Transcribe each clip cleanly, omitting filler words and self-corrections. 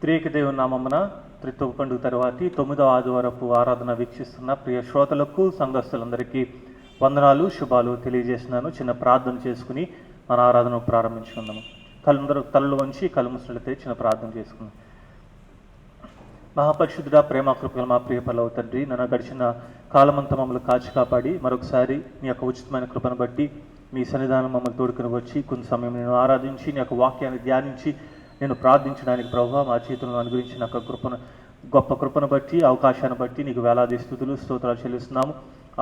త్రియేక దేవుని నామమున త్రిత్వ పండుగ తర్వాతి 9వ ఆదివారపు ఆరాధన వీక్షిస్తున్న ప్రియ శ్రోతలకు సంఘస్థులందరికీ వందనాలు శుభాలు తెలియజేస్తున్నాను. చిన్న ప్రార్థన చేసుకుని మన ఆరాధన ప్రారంభించుకుందాము. కళ్ళందరూ తలలు వంచి కళ్ళు మూసినట్లయితే చిన్న ప్రార్థన చేసుకుందాం. మహాపరిశుద్ధుడా, ప్రేమ కృపగల మా ప్రియ పరలోక తండ్రి, నన్ను గడిచిన కాలమంతా మమ్మల్ని కాచి కాపాడి మరొకసారి నీ యొక్క ఉచితమైన కృపను బట్టి మీ సన్నిధానం మమ్మల్ని తోడుకుని వచ్చి కొంత సమయం నేను ఆరాధించి నీ యొక్క వాక్యాన్ని ధ్యానించి నేను ప్రార్థించడానికి ప్రభువా మా చేతులను అనుగ్రహించిన యొక్క కృపను, గొప్ప కృపను బట్టి, అవకాశాన్ని బట్టి నీకు వేలాది స్తుతులు స్తోత్రాలు చెల్లిస్తున్నాము.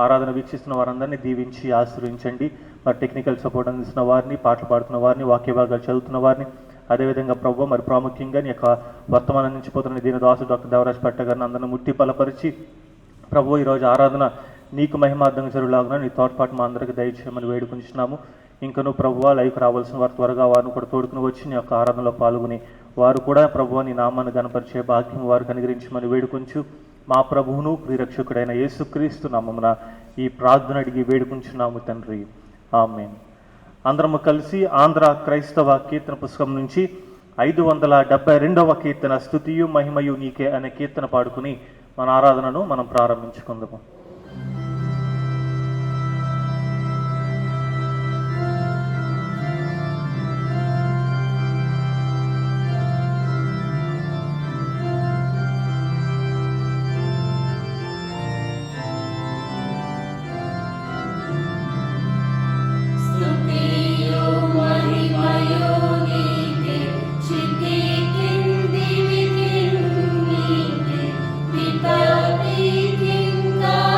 ఆరాధన వీక్షిస్తున్న వారందరినీ దీవించి ఆశ్రయించండి. మరి టెక్నికల్ సపోర్ట్ అందిస్తున్న వారిని, పాటలు పాడుతున్న వారిని, వాక్య భాగాలు చదువుతున్న వారిని, అదేవిధంగా ప్రభు మరి ప్రాముఖ్యంగా నీ యొక్క వర్తమానం నుంచి పోతున్న దీని దాసు డాక్టర్ దేవరాజ్ పట్ట గారిని అందరిని ముట్టి బలపరిచి ప్రభు ఈరోజు ఆరాధన నీకు మహిమార్థంగా జరుగులాగున నీ తోడ్పాటు మా అందరికీ దయచేయమని వేడుకుంటున్నాము. ఇంకను ప్రభువా లైవ్కి రావాల్సిన వారు త్వరగా వారిని కూడా తోడుకుని వచ్చి నీ యొక్క ఆరాధనలో పాల్గొని వారు కూడా ప్రభువా నీ నామాన్ని గణపరిచే భాగ్యం వారికి అనుగ్రహించమని వేడుకుంటూ మా ప్రభువును ప్రియరక్షకుడైన యేసుక్రీస్తు నామమున ఈ ప్రార్థన అడిగి వేడుకుంటున్నాము తండ్రి, ఆమేన్. అందరము కలిసి ఆంధ్ర క్రైస్తవ కీర్తన పుస్తకం నుంచి 572వ కీర్తన స్తుతియు మహిమయు నీకే అనే కీర్తన పాడుకుని మన ఆరాధనను మనం ప్రారంభించుకుందాము. Viva, viva,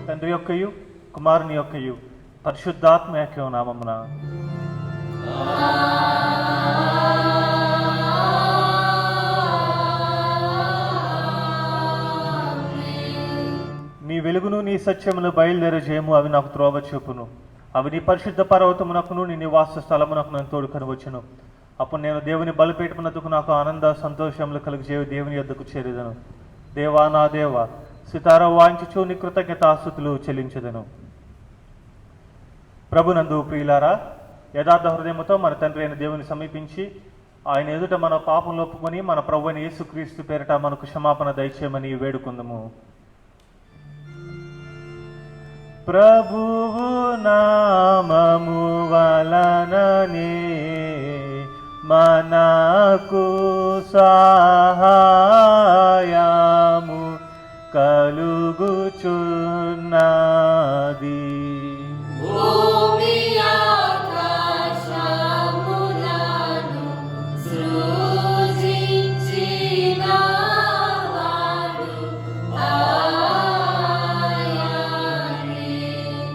తండ్రి యొక్కయు కుమారుని యొక్కయు పరిశుద్ధాత్మ యొక్క నామమున నీ వెలుగును నీ సత్యమును బయలుదేరజేయము, అవి నాకు త్రోవ చూపును. అవి నీ పరిశుద్ధ పర్వతమునకును నీ నివాస స్థలమునకు నన్ను తోడుకొని వచ్చును. అప్పుడు నేను దేవుని బలిపీఠమునకు నాకు ఆనంద సంతోషములు కలిగజేవి దేవుని యొద్దకు చేరేదను. దేవా నా దేవ, సితార వాయించుచు నీ కృతజ్ఞతాస్తుతులు చెల్లించదను. ప్రభునందు ప్రియులారా, యథార్థ హృదయముతో మన తండ్రి అయిన దేవుని సమీపించి ఆయన ఎదుట మన పాపం ఒప్పుకొని మన ప్రభు అయిన యేసుక్రీస్తు పేరిట మనకు క్షమాపణ దయచేయమని వేడుకుందము. ప్రభువు నామము వలననే మనకు సహాయము కలుగుచున్నది.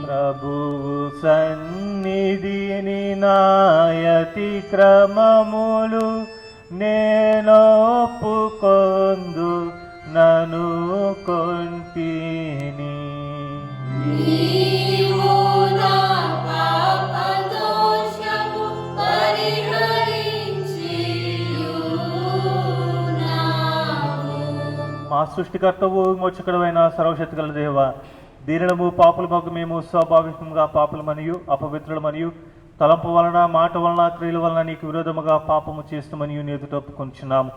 ప్రభువు సన్నిధిని నాయతి క్రమములు నేనొప్పుకొందు నను కొంటిని. మా సృష్టికర్తవు మోచకుడవైన సర్వశక్తి గల దేవ, దీనులము పాపులమగు మేము స్వాభావికంగా పాపులమనియు అపవిత్రులమనియు తలంపు వలన మాట వలన క్రియల వలన నీకు విరోధముగా పాపము చేస్తామనియు నీ ఎదుట ఒప్పుకొంచున్నాము.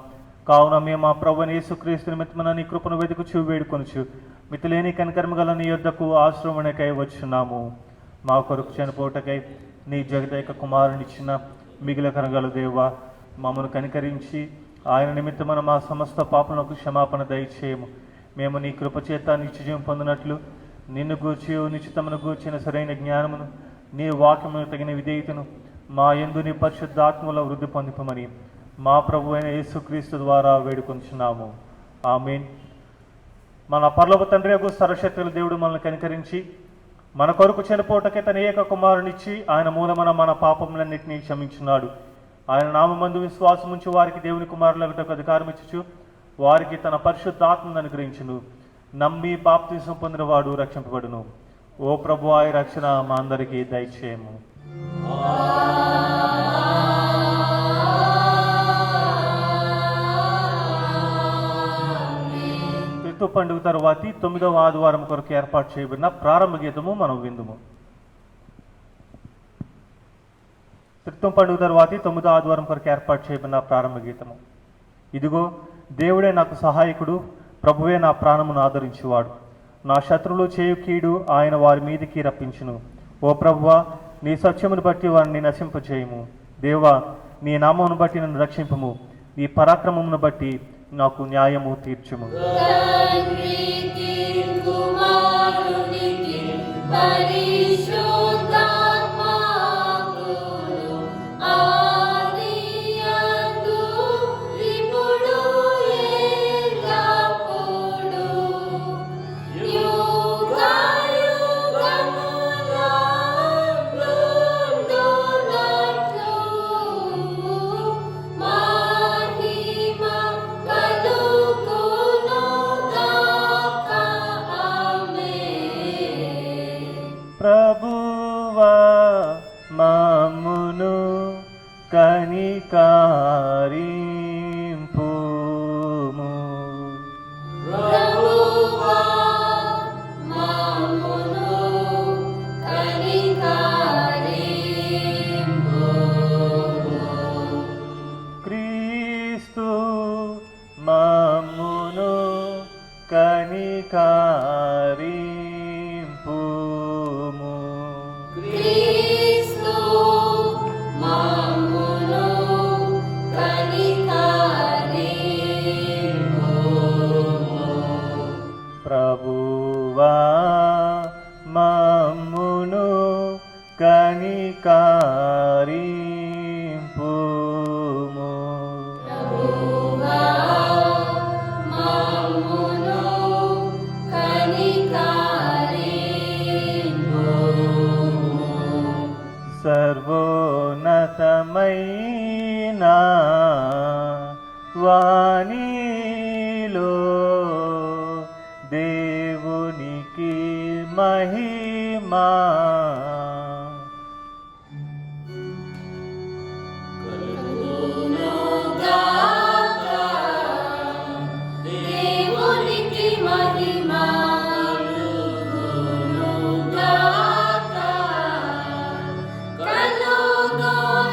కావున మేము మా ప్రభువైన యేసుక్రీస్తు నిమిత్తమున నీ కృపను వెతుకుచు వేడుకొనుచు మితిలేని కనికరము గల నీ యొద్దకు ఆశ్రమణకై వచ్చున్నాము. మా కొరకు చనిపోటకై నీ జగదైక కుమారునిచ్చిన మిగిలికరగల దేవ, మమ్మను కనికరించి ఆయన నిమిత్తమున మా సమస్త పాపములకు క్షమాపణ దయచేయము. మేము నీ కృపచేత నిత్యజీవం పొందినట్లు నిన్ను గూర్చి నిశ్చితమును గూర్చిన సరైన జ్ఞానమును నీ వాక్యమును తగిన విధేయతను మా యందు నీ పరిశుద్ధాత్మలో వృద్ధి పొందిపమని మా ప్రభు అయిన యేసుక్రీస్తు ద్వారా వేడుకొంచున్నాము. ఆమేన్. మన పరలోక తండ్రి యొక్క సర్వశక్తుల దేవుడు మనల్ని కనికరించి మన కొరకు చనిపోటకే తన ఏక కుమారునిచ్చి ఆయన మూలమున మన పాపములన్నింటినీ క్షమించున్నాడు. ఆయన నామమందు విశ్వాసముంచి వారికి దేవుని కుమారులకు అధికారం ఇచ్చుచు వారికి తన పరిశుద్ధాత్మను అనుగ్రహించును. నమ్మి బాప్తిసం పొందినవాడు రక్షింపబడును. ఓ ప్రభు, ఆయ రక్షణ మా అందరికీ దయచేయము. క్రీస్తు పండుగ తరువాతి 9వ ఆదివారం కొరకు ఏర్పాటు చేయబడిన ప్రారంభ గీతము మనం విందుము. క్రితం పండుగ తరువాతి 9వ ఆదివారం కొరకు ఏర్పాటు చేయబడిన ప్రారంభ గీతము. ఇదిగో దేవుడే నాకు సహాయకుడు, ప్రభువే నా ప్రాణమును ఆదరించువాడు. నా శత్రువులు చేయు కీడు ఆయన వారి మీదికి రప్పించును. ఓ ప్రభువా, నీ సత్యమును బట్టి వారిని నశింపచేయము. దేవా, నీ నామమును బట్టి నన్ను రక్షింపము. నీ పరాక్రమమును బట్టి నాకు న్యాయము తీర్చుము. కనికరింపుము. క్రీస్తు మమ్మును కనికరింపుము. ప్రభువా మమ్మును కనికరింపుము. ప్రభువా మమ్మును కనికరింపుము. సర్వోన్నతమైన వాణిలో దేవునికి మహిమా. కలుగునుగాక. దేవునికి మహిమ కలుగునుగాక. కలుగునమైన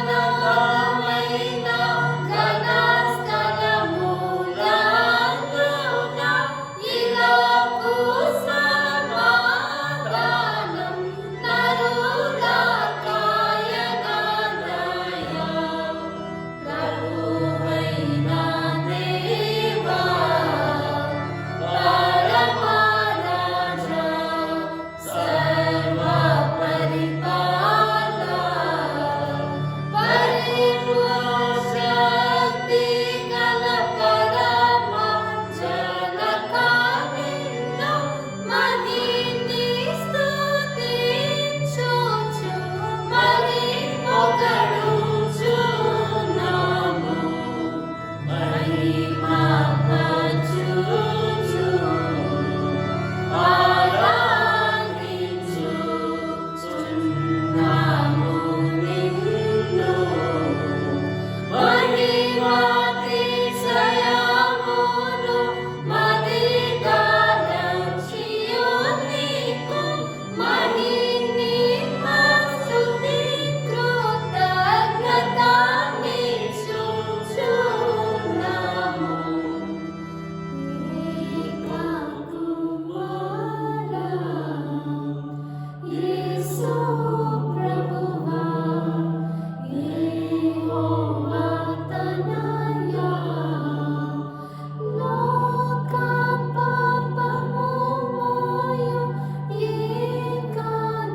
ఘన స్థలములందున ఇలాగు సమాధానం నరులకాయనదయ. ప్రభువైన దేవా పరమరాజా సర్వ పరిపాలన పరిపూర్ణ శక్తి గల పరమ జనక నిన్ను మహిని స్తుతించుచు మరి పొగడుచున్నాము. మహిమపరచుచు ఆరాధించుచున్నాము నిన్ను. మహిమాతిశయమును మదిగారచియు నీకు మహిని స్తుతి కృతజ్ఞతానిచ్చుచున్నాము. ఏకకుమారా యేసు ప్రభువా యెహోవా తనయా లోక పాపము మోయు ఏక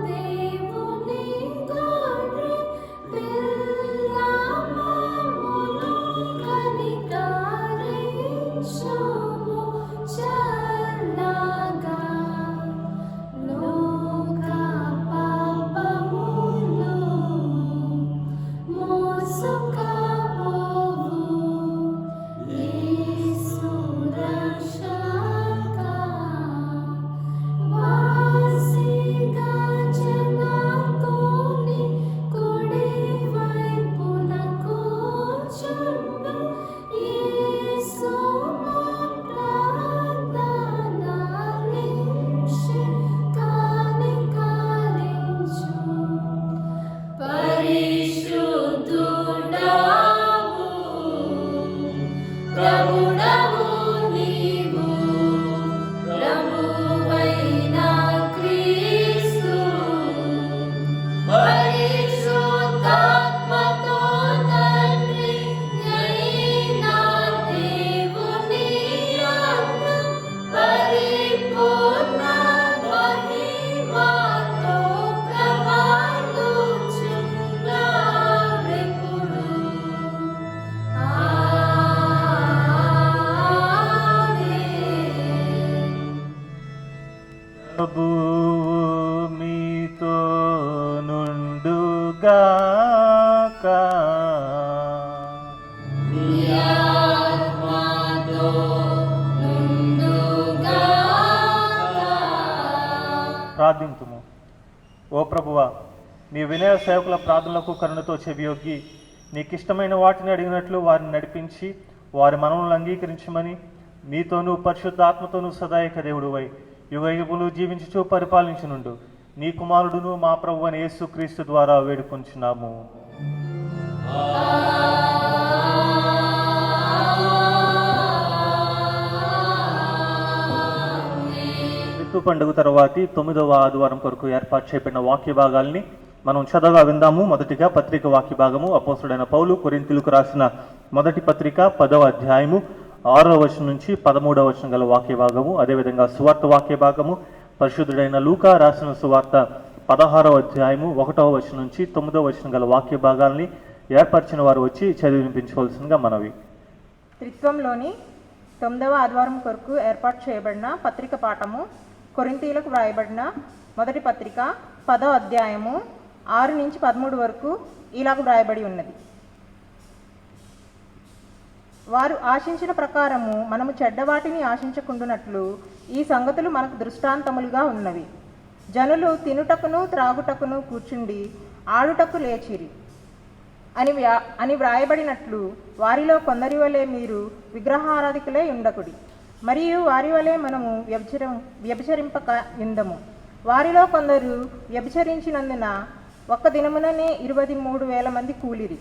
దేవుని గొర్రె పిల్ల మమ్మును కనికరించుము చల్లగా. లోక పాపములు మోసుకపోవు యేసు రక్షక. వాసిగా జనతోని కుడి వైపున కూర్చుండు యేసు మా ప్రార్థనలించి కనికరించు. పరిశుద్ధుడవు ప్రభుడవు నీవు. ప్రభువైన క్రీస్తు పరిశుద్ధాత్మతో తండ్రి అయిన దేవుని యందు పరిపూర్ణ మహిమతో ప్రభవిల్లుచున్నావెప్పుడు. ఆమేన్. ప్రభువు మీతో నుండుగాక. నీ ఆత్మతో నుండుగాక. ప్రార్థింతుము. ఓ ప్రభువా, నీ వినయ సేవకుల ప్రార్థనలకు కరుణతో చెవియొగ్గి నీకిష్టమైన వాటిని అడిగినట్లు వారిని నడిపించి వారి మనవులను అంగీకరించమని నీతోనూ పరిశుద్ధాత్మతోనూ సదాయక దేవుడువై యుగయుగములు జీవించుచూ పరిపాలించునుండు నీ కుమారుడును మా ప్రభువైన యేసుక్రీస్తు ద్వారా వేడుకొంచున్నాము. క్రీస్తు పండుగ తర్వాతి 9వ ఆదివారం కొరకు ఏర్పాటు చేయబడిన వాక్య భాగాల్ని మనం చదవగా విందాము. మొదటిగా పత్రిక వాక్య భాగము అపోస్తుడైన పౌలు కొరింథీయులకు రాసిన మొదటి పత్రిక 10వ అధ్యాయము 6వ వచనం నుంచి 13వ వచనం గల వాక్య భాగము. అదేవిధంగా సువార్త వాక్య భాగము పరిశుద్ధుడైన లూకా రాసిన సువార్త 16వ అధ్యాయము 1వ వచనం నుంచి 9వ వచనం గల వాక్య భాగాల్ని ఏర్పరిచిన వారు వచ్చి చదివి వినిపించవలసిందిగా మనవి. త్రిత్వంలోని 9వ ఆదివారం కొరకు ఏర్పాటు చేయబడిన పత్రిక పాఠము కొరింథీయులకు వ్రాయబడిన మొదటి పత్రిక 10వ అధ్యాయము 6 నుంచి 13 వరకు ఇలాగ వ్రాయబడి ఉన్నది. వారు ఆశించిన ప్రకారము మనము చెడ్డవాటిని ఆశించకుండునట్లు ఈ సంగతులు మనకు దృష్టాంతములుగా ఉన్నవి. జనులు తినుటకును త్రాగుటకును కూర్చుండి ఆడుటకు లేచిరి అని వ్రాయబడినట్లు వారిలో కొందరి వలె మీరు విగ్రహారాధికులై ఉండకుడి, మరియు వారి వలె మనము వ్యభిచరింపక యుందము. వారిలో కొందరు వ్యభిచరించినందున ఒక్క దినముననే 23,000 మంది కూలిరి.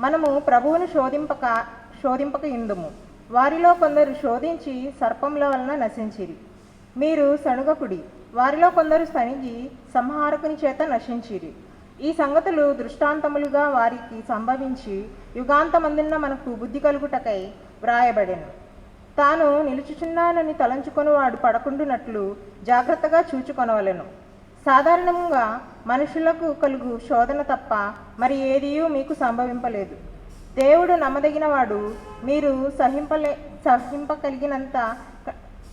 మనము ప్రభువును శోధింపక యుందము. వారిలో కొందరు శోధించి సర్పముల వలన నశించిరి. మీరు సణుగకుడి, వారిలో కొందరు సణిగి సంహారకుని చేత నశించిరి. ఈ సంగతులు దృష్టాంతములుగా వారికి సంభవించి యుగాంతమందున్న మనకు బుద్ధి కలుగుటకై వ్రాయబడెను. తాను నిలుచుచున్నానని తలంచుకొని వాడు పడకుండునట్లు జాగ్రత్తగా చూచుకొనవలెను. సాధారణంగా మనుషులకు కలుగు శోధన తప్ప మరి ఏదియూ మీకు సంభవింపలేదు. దేవుడు నమ్మదగినవాడు. మీరు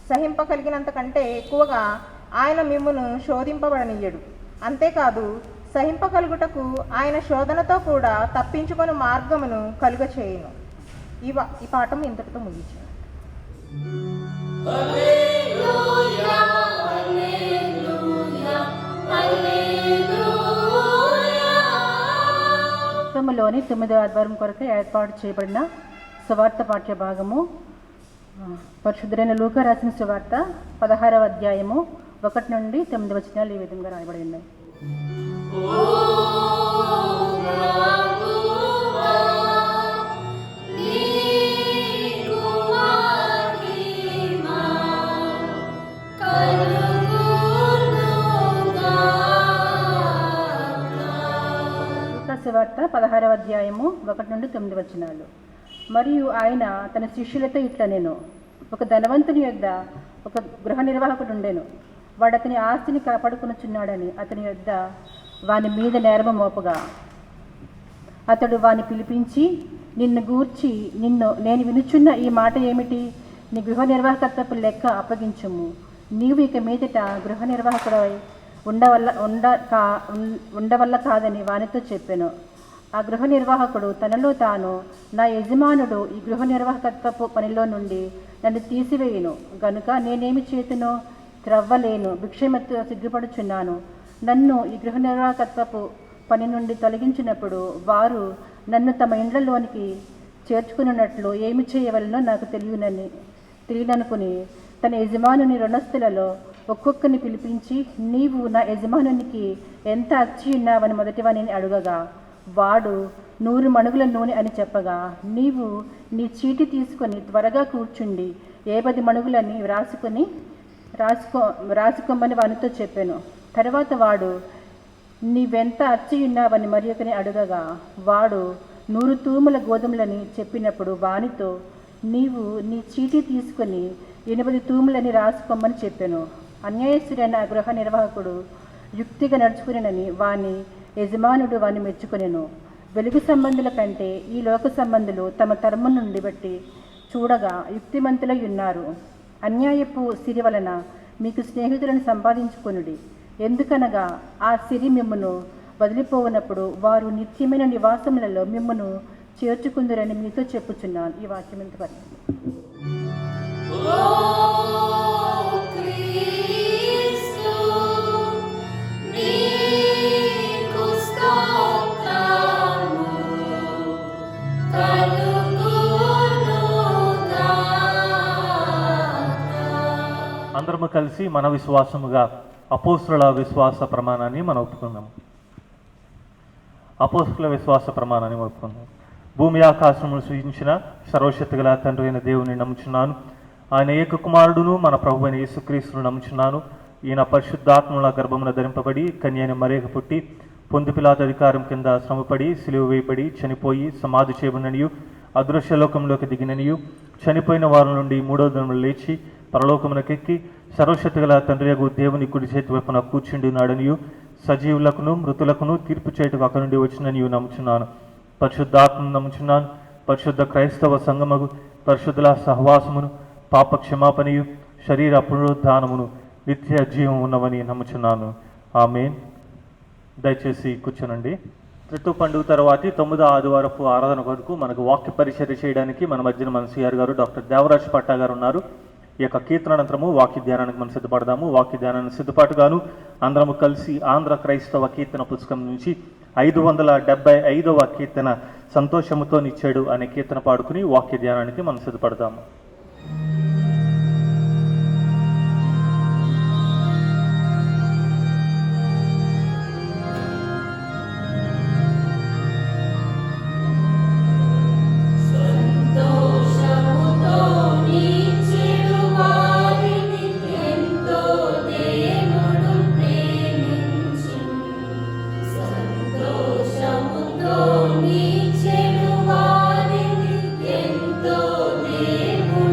సహింపగలిగినంత కంటే ఎక్కువగా ఆయన మిమ్మును శోధింపబడనీయడు. అంతేకాదు, సహింపగలుగుటకు ఆయన శోధనతో కూడా తప్పించుకొని మార్గమును కలుగచేయును. ఈ పాఠం ఇంతటితో ముగించాను. హల్లెలూయా హల్లెలూయా హల్లెలూయా. క్రమంలోని 9వ ఆదివారం కొరకు ఏర్పాటు చేయబడిన సువార్త పాఠ్య భాగము పరిశుద్ధుడైన లూకా రాసిన సువార్త 16వ అధ్యాయము 1 నుండి 9 వచనాలు ఈ విధంగా రాయబడి ఉన్నాయి. ఓ ప్రభువా, నీకు మహిమ కలుగునుగాక. లూకా సువార్త 16వ అధ్యాయము 1 నుండి 9 వచనాలు. మరియు ఆయన తన శిష్యులతో ఇట్లా నేను ఒక ధనవంతుని యొద్ద ఒక గృహ నిర్వాహకుడు ఉండెను. వాడు అతని ఆస్తిని కాపాడుకొనుచున్నాడని అతని యొద్ద వాని మీద నేరము మోపగా అతడు వాని పిలిపించి, నిన్ను గూర్చి నేను వినుచున్న ఈ మాట ఏమిటి? నీ గృహ నిర్వాహకత్వపు లెక్క అప్పగించుము. నీవు ఇక మీదట గృహ నిర్వాహకుడై ఉండవల్ల కాదని వానితో చెప్పాను. ఆ గృహ నిర్వాహకుడు తనలో తాను, నా యజమానుడు ఈ గృహ నిర్వాహకత్వపు పనిలో నుండి నన్ను తీసివేయును గనుక నేనేమి చేతునో త్రవ్వలేను, భిక్షమెత్తు సిగ్గుపడుచున్నాను. నన్ను ఈ గృహ నిర్వాహకత్వపు పని నుండి తొలగించినప్పుడు వారు నన్ను తమ ఇండ్లలోనికి చేర్చుకున్నట్లు ఏమి చేయవలనో నాకు తెలియననుకుని తన యజమానుని రుణస్థులలో ఒక్కొక్కరిని పిలిపించి, నీవు నా యజమానునికి ఎంత అచ్చి ఉన్నావని మొదటివానిని అడుగగా వాడు 100 మణుగుల నూనె అని చెప్పగా, నీవు నీ చీటి తీసుకొని త్వరగా కూర్చుండి 50 మణుగులని రాసుకోమని వానితో చెప్పాను. తర్వాత వాడు నీవెంత అచ్చి ఉన్నావని మరి ఒకని అడుగగా వాడు 100 తూముల గోధుమలని చెప్పినప్పుడు వానితో, నీవు నీ చీటి తీసుకొని 80 తూములని రాసుకోమని చెప్పాను. అన్యాయస్తుడైన ఆ గృహ నిర్వాహకుడు యుక్తిగా నడుచుకునేనని వాని యజమానుడు వాని మెచ్చుకొనెను. వెలుగు సంబంధుల కంటే ఈ లోక సంబంధులు తమ తరము నుండి బట్టి చూడగా యుక్తిమంతులై ఉన్నారు. అన్యాయపు సిరి వలన మీకు స్నేహితులను సంపాదించుకొనుడి. ఎందుకనగా ఆ సిరి మిమ్మును వదిలిపోవునప్పుడు వారు నిత్యమైన నివాసములలో మిమ్మును చేర్చుకుందురని మీతో చెప్పుచున్నాను. ఈ వాక్యం ఎంత పడింది. ఓ క్రీస్తు, నీకు స్తోత్రము కలుగునుగాక. అందరము కలిసి మన విశ్వాసముగా అపోస్తుల విశ్వాస ప్రమాణాన్ని మనం ఒప్పుకుందాం. అపోస్తుల విశ్వాస ప్రమాణాన్ని ఒప్పుకుందాం. భూమి ఆకాశమును సృజించిన సర్వశక్తి గల తండ్రి అయిన దేవుని నమ్ముచున్నాను. ఆయన ఏక కుమారుడును మన ప్రభు అయిన యేసుక్రీస్తును నమ్ముచున్నాను. ఈయన పరిశుద్ధాత్మల గర్భమున ధరింపబడి కన్యని మరేక పుట్టి పొందు పిలాతు అధికారం కింద శ్రమపడి సిలువ వేయబడి చనిపోయి సమాధి చేయబడిననియు అదృశ్యలోకంలోకి దిగిననియు చనిపోయిన వారి నుండి మూడో దినములు లేచి పరలోకమునకెక్కి సర్వశక్తి గల తండ్రియగు దేవుని కుడి చేతి వైపున కూర్చుండున్నాడనియు సజీవులకును మృతులకును తీర్పు చేయుటకు అక్కడి నుండి వచ్చిననియు నమ్ముచున్నాను. పరిశుద్ధాత్మను నమ్ముచున్నాను. పరిశుద్ధ క్రైస్తవ సంగమగు పరిశుద్ధుల సహవాసమును పాప క్షమాపణయు శరీర పునరుద్ధానమును నిత్య జీవం ఉన్నవని నమ్ముచున్నాను. ఆమేన్. దయచేసి కూర్చోనండి. త్రిత్తు పండుగ తర్వాతి 9వ ఆదివారపు ఆరాధన కొరకు మనకు వాక్య పరిచర్య చేయడానికి మన మధ్యన మన సిఆర్ గారు డాక్టర్ దేవరాజ్ పట్టా గారు ఉన్నారు. ఈ యొక్క కీర్తనానంతరము వాక్య ధ్యానానికి మనం సిద్ధపడదాము. వాక్య ధ్యానాన్ని సిద్ధపాటుగాను అందరము కలిసి ఆంధ్ర క్రైస్తవ కీర్తన పుస్తకం నుంచి 575వ కీర్తన సంతోషముతో నిచ్చాడు అనే కీర్తన పాడుకుని వాక్య ధ్యానానికి మనం సిద్ధపడదాము. సంతోషముతో నీచెడు వారిని ఎంతో దేవుడు ప్రేమించును. సంతోషముతో నీచెడు వారిని ఎంతో దేవుడు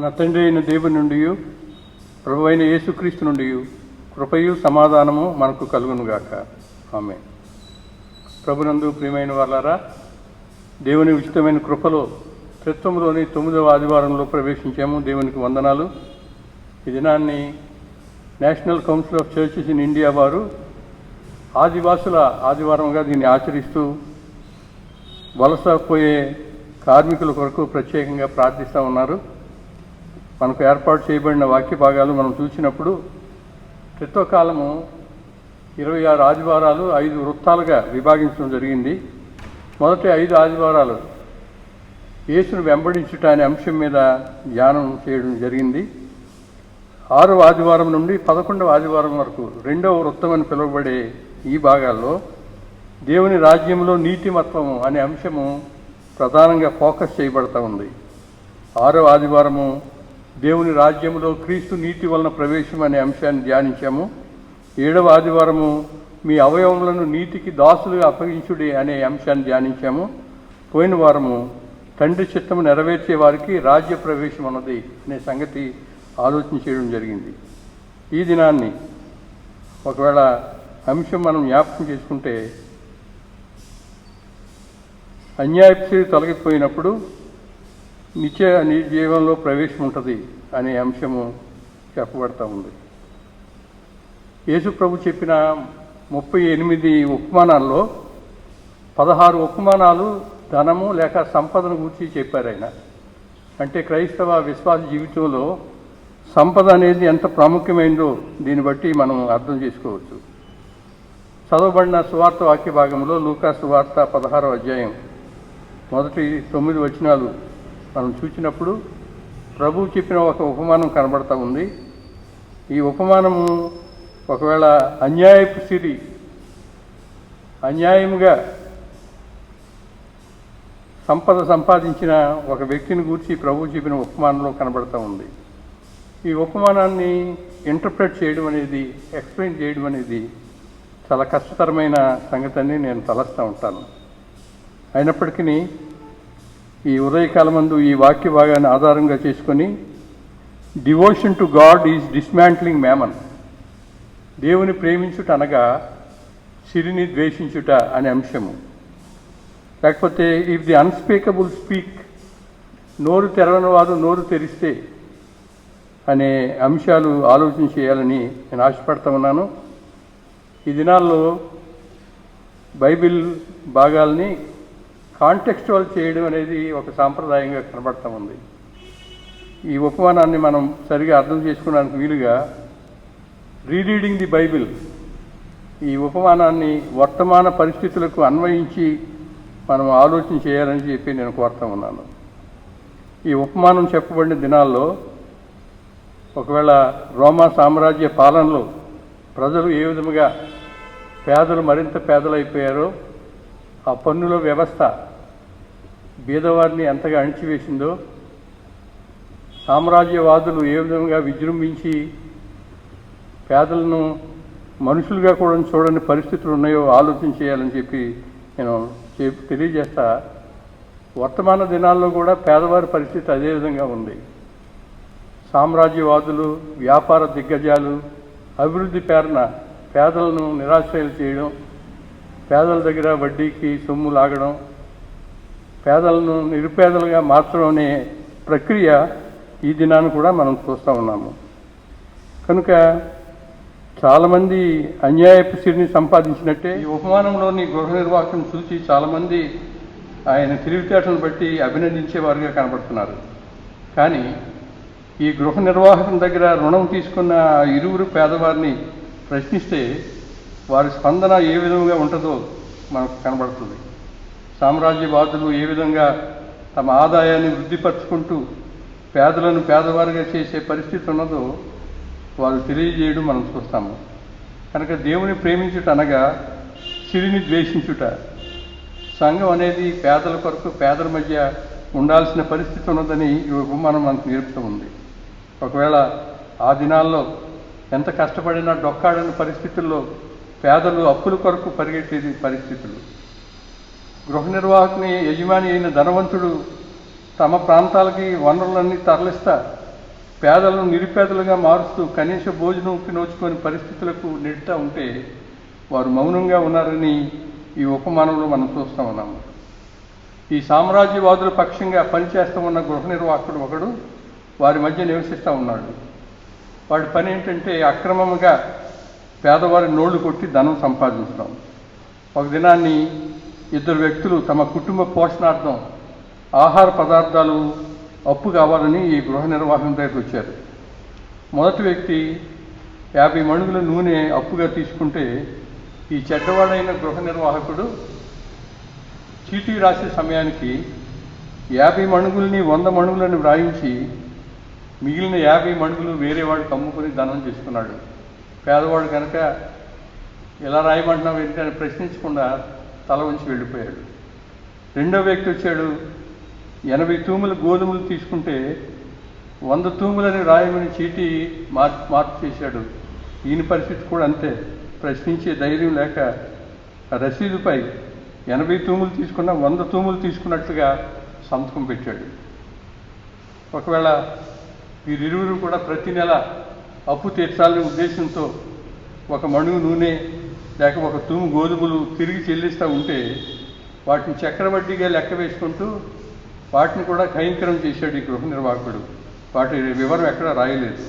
మన తండ్రి అయిన దేవుని నుండి ప్రభు అయిన యేసుక్రీస్తు నుండి కృపయు సమాధానము మనకు కలుగునుగాక. ఆమేన్. ప్రభునందు ప్రియమైన వారలారా, దేవుని ఉచితమైన కృపలో త్రిత్వంలోని 9వ ఆదివారంలో ప్రవేశించాము. దేవునికి వందనాలు. ఈ దినాన్ని national Council of Churches in India వారు ఆదివాసుల ఆదివారంగా దీన్ని ఆచరిస్తూ వలస పోయే కార్మికుల కొరకు ప్రత్యేకంగా ప్రార్థిస్తూ ఉన్నారు. మనకు ఏర్పాటు చేయబడిన వాక్య భాగాలు మనం చూసినప్పుడు త్రిత్వకాలము 26 ఆదివారాలు 5 వృత్తాలుగా విభాగించడం జరిగింది. మొదటి 5 ఆదివారాలు యేసును వెంబడించుట అనే అంశం మీద ధ్యానం చేయడం జరిగింది. 6వ ఆదివారం నుండి 11వ ఆదివారం వరకు 2వ వృత్తం అని పిలువబడే ఈ భాగాల్లో దేవుని రాజ్యంలో నీతిమత్వము అనే అంశము ప్రధానంగా ఫోకస్ చేయబడతా ఉంది. 6వ ఆదివారము దేవుని రాజ్యంలో క్రీస్తు నీతి వలన ప్రవేశం అనే అంశాన్ని ధ్యానించాము. 7వ ఆదివారము మీ అవయవములను నీతికి దాసులుగా అప్పగించుడి అనే అంశాన్ని ధ్యానించాము. పోయిన వారము తండ్రి చిత్తము నెరవేర్చే వారికి రాజ్య ప్రవేశం అన్నది అనే సంగతి ఆలోచన చేయడం జరిగింది. ఈ దినాన్ని ఒకవేళ అంశం మనం జ్ఞాపకం చేసుకుంటే, అన్యాయపు తొలగిపోయినప్పుడు నిత్య జీవంలో ప్రవేశం ఉంటుంది అనే అంశము చెప్పబడతా ఉంది. యేసు ప్రభు చెప్పిన 38 ఉపమానాల్లో 16 ఉపమానాలు ధనము లేక సంపదను గురించి చెప్పారు ఆయన. అంటే క్రైస్తవ విశ్వాస జీవితంలో సంపద అనేది ఎంత ప్రాముఖ్యమైందో దీన్ని బట్టి మనం అర్థం చేసుకోవచ్చు. చదవబడిన సువార్త వాక్య భాగంలో లూకా సువార్త 16వ అధ్యాయం మొదటి 9 వచనాలు మనం చూసినప్పుడు ప్రభువు చెప్పిన ఒక ఉపమానం కనబడతా ఉంది. ఈ ఉపమానము ఒకవేళ అన్యాయపు సిరి, అన్యాయముగా సంపద సంపాదించిన ఒక వ్యక్తిని గూర్చి ప్రభువు చెప్పిన ఉపమానంలో కనబడతా ఉంది. ఈ ఉపమానాన్ని ఇంటర్ప్రెట్ చేయడం అనేది, ఎక్స్ప్లెయిన్ చేయడం అనేది చాలా కష్టతరమైన సంగతి అని నేను తలస్తూ ఉంటాను. అయినప్పటికీ ఈ ఉదయకాలమందు ఈ వాక్య భాగాన్ని ఆధారంగా చేసుకొని devotion to God is dismantling mammon, దేవుని ప్రేమించుట అనగా సిరిని ద్వేషించుట అనే అంశము. లేకపోతే ఇఫ్ ది అన్స్పీకబుల్ స్పీక్, నోరు తెరవని వారు నోరు తెరిస్తే అనే అంశాలు ఆలోచన చేయాలని నేను ఆశపడతా ఉన్నాను. ఈ దినాల్లో బైబిల్ భాగాల్ని కాంటెక్స్చువల్ చేయడం అనేది ఒక సాంప్రదాయంగా కనబడతా ఉంది. ఈ ఉపమానాన్ని మనం సరిగా అర్థం చేసుకోవడానికి వీలుగా రీరీడింగ్ ది బైబిల్, ఈ ఉపమానాన్ని వర్తమాన పరిస్థితులకు అన్వయించి మనం ఆలోచన చేయాలని చెప్పి నేను కోరుతా ఉన్నాను. ఈ ఉపమానం చెప్పబడిన దినాల్లో ఒకవేళ రోమా సామ్రాజ్య పాలనలో ప్రజలు ఏ విధముగా పేదలు మరింత పేదలైపోయారో, ఆ పన్నుల వ్యవస్థ బీదవారిని ఎంతగా అణిచివేసిందో, సామ్రాజ్యవాదులు ఏ విధంగా విజృంభించి పేదలను మనుషులుగా కూడా చూడని పరిస్థితులు ఉన్నాయో ఆలోచన చేయాలని చెప్పి నేను తెలియజేస్తా. వర్తమాన దినాల్లో కూడా పేదవారి పరిస్థితి అదే విధంగా ఉంది. సామ్రాజ్యవాదులు, వ్యాపార దిగ్గజాలు అభివృద్ధి పేరున పేదలను నిరాశ్రయాలు చేయడం, పేదల దగ్గర వడ్డీకి సొమ్ము లాగడం, పేదలను నిరుపేదలుగా మార్చడం అనే ప్రక్రియ ఈ దినాన్ని కూడా మనం చూస్తూ ఉన్నాము. కనుక చాలామంది అన్యాయపు సిరిని సంపాదించినట్టే ఈ ఉపమానంలోని గృహ నిర్వాహకం చూసి చాలామంది ఆయన తెలివితేటలను బట్టి అభినందించేవారుగా కనబడుతున్నారు. కానీ ఈ గృహ నిర్వాహకం దగ్గర రుణం తీసుకున్న ఇరువురు పేదవారిని ప్రశ్నిస్తే వారి స్పందన ఏ విధంగా ఉంటుందో మనకు కనబడుతుంది. సామ్రాజ్యవాదులు ఏ విధంగా తమ ఆదాయాన్ని వృద్ధిపరచుకుంటూ పేదలను పేదవారిగా చేసే పరిస్థితి ఉన్నదో వారు తెలియజేయడం మనం చూస్తాము. కనుక దేవుని ప్రేమించుట అనగా సిరిని ద్వేషించుట. సంఘం అనేది పేదల కొరకు పేదల మధ్య ఉండాల్సిన పరిస్థితి ఉన్నదని ఈ ఉపమానం మనకు నేర్పుతూ ఉంది. ఒకవేళ ఆ దినాల్లో ఎంత కష్టపడినా డొక్కాడని పరిస్థితుల్లో పేదలు అప్పుల కొరకు పరిగెట్టేది పరిస్థితులు. గృహ నిర్వాహకుని యజమాని అయిన ధనవంతుడు తమ ప్రాంతాలకి వనరులన్నీ తరలిస్తా పేదలను నిరుపేదలుగా మారుస్తూ కనీస భోజనంకి నోచుకొని పరిస్థితులకు నెడుతూ ఉంటే వారు మౌనంగా ఉన్నారని ఈ ఉపమానంలో మనం చూస్తూ ఉన్నాము. ఈ సామ్రాజ్యవాదుల పక్షంగా పనిచేస్తూ ఉన్న గృహ నిర్వాహకుడు ఒకడు వారి మధ్య నివసిస్తూ ఉన్నాడు. వాడి పని ఏంటంటే అక్రమంగా పేదవారి నోళ్లు కొట్టి ధనం సంపాదించడం. ఒక దినాన్ని ఇద్దరు వ్యక్తులు తమ కుటుంబ పోషణార్థం ఆహార పదార్థాలు అప్పు కావాలని ఈ గృహ నిర్వాహకం దగ్గరికి వచ్చారు. మొదటి వ్యక్తి 50 మణుగుల నూనె అప్పుగా తీసుకుంటే ఈ చెడ్డవాడైన గృహ నిర్వాహకుడు చీటీ రాసే సమయానికి 50 మణుగుల్ని 100 మణుగులను వ్రాయించి మిగిలిన 50 మణుగులు వేరే వాడికి అమ్ముకుని ధనం చేసుకున్నాడు. పేదవాడు కనుక ఎలా రాయమంటున్నావు ఏంటని ప్రశ్నించకుండా తల వంచి వెళ్ళిపోయాడు. రెండో వ్యక్తి వచ్చాడు, 80 తూముల గోధుమలు తీసుకుంటే 100 తూములని రాయమని చీటీ మార్పు చేశాడు. ఈయన పరిస్థితి కూడా అంతే. ప్రశ్నించే ధైర్యం లేక రసీదుపై 80 తూములు తీసుకున్న 100 తూములు తీసుకున్నట్లుగా సంతకం పెట్టాడు. ఒకవేళ వీరిరువురు కూడా ప్రతి నెల అప్పు తీర్చాలనే ఉద్దేశంతో ఒక మణుగు నూనె లేక ఒక తూము గోధుమలు తిరిగి చెల్లిస్తూ ఉంటే వాటిని చక్రవడ్డీగా లెక్క వేసుకుంటూ వాటిని కూడా కైంకరం చేశాడు ఈ గృహ నిర్వాహకుడు. వాటి వివరం ఎక్కడ రాయలేదు.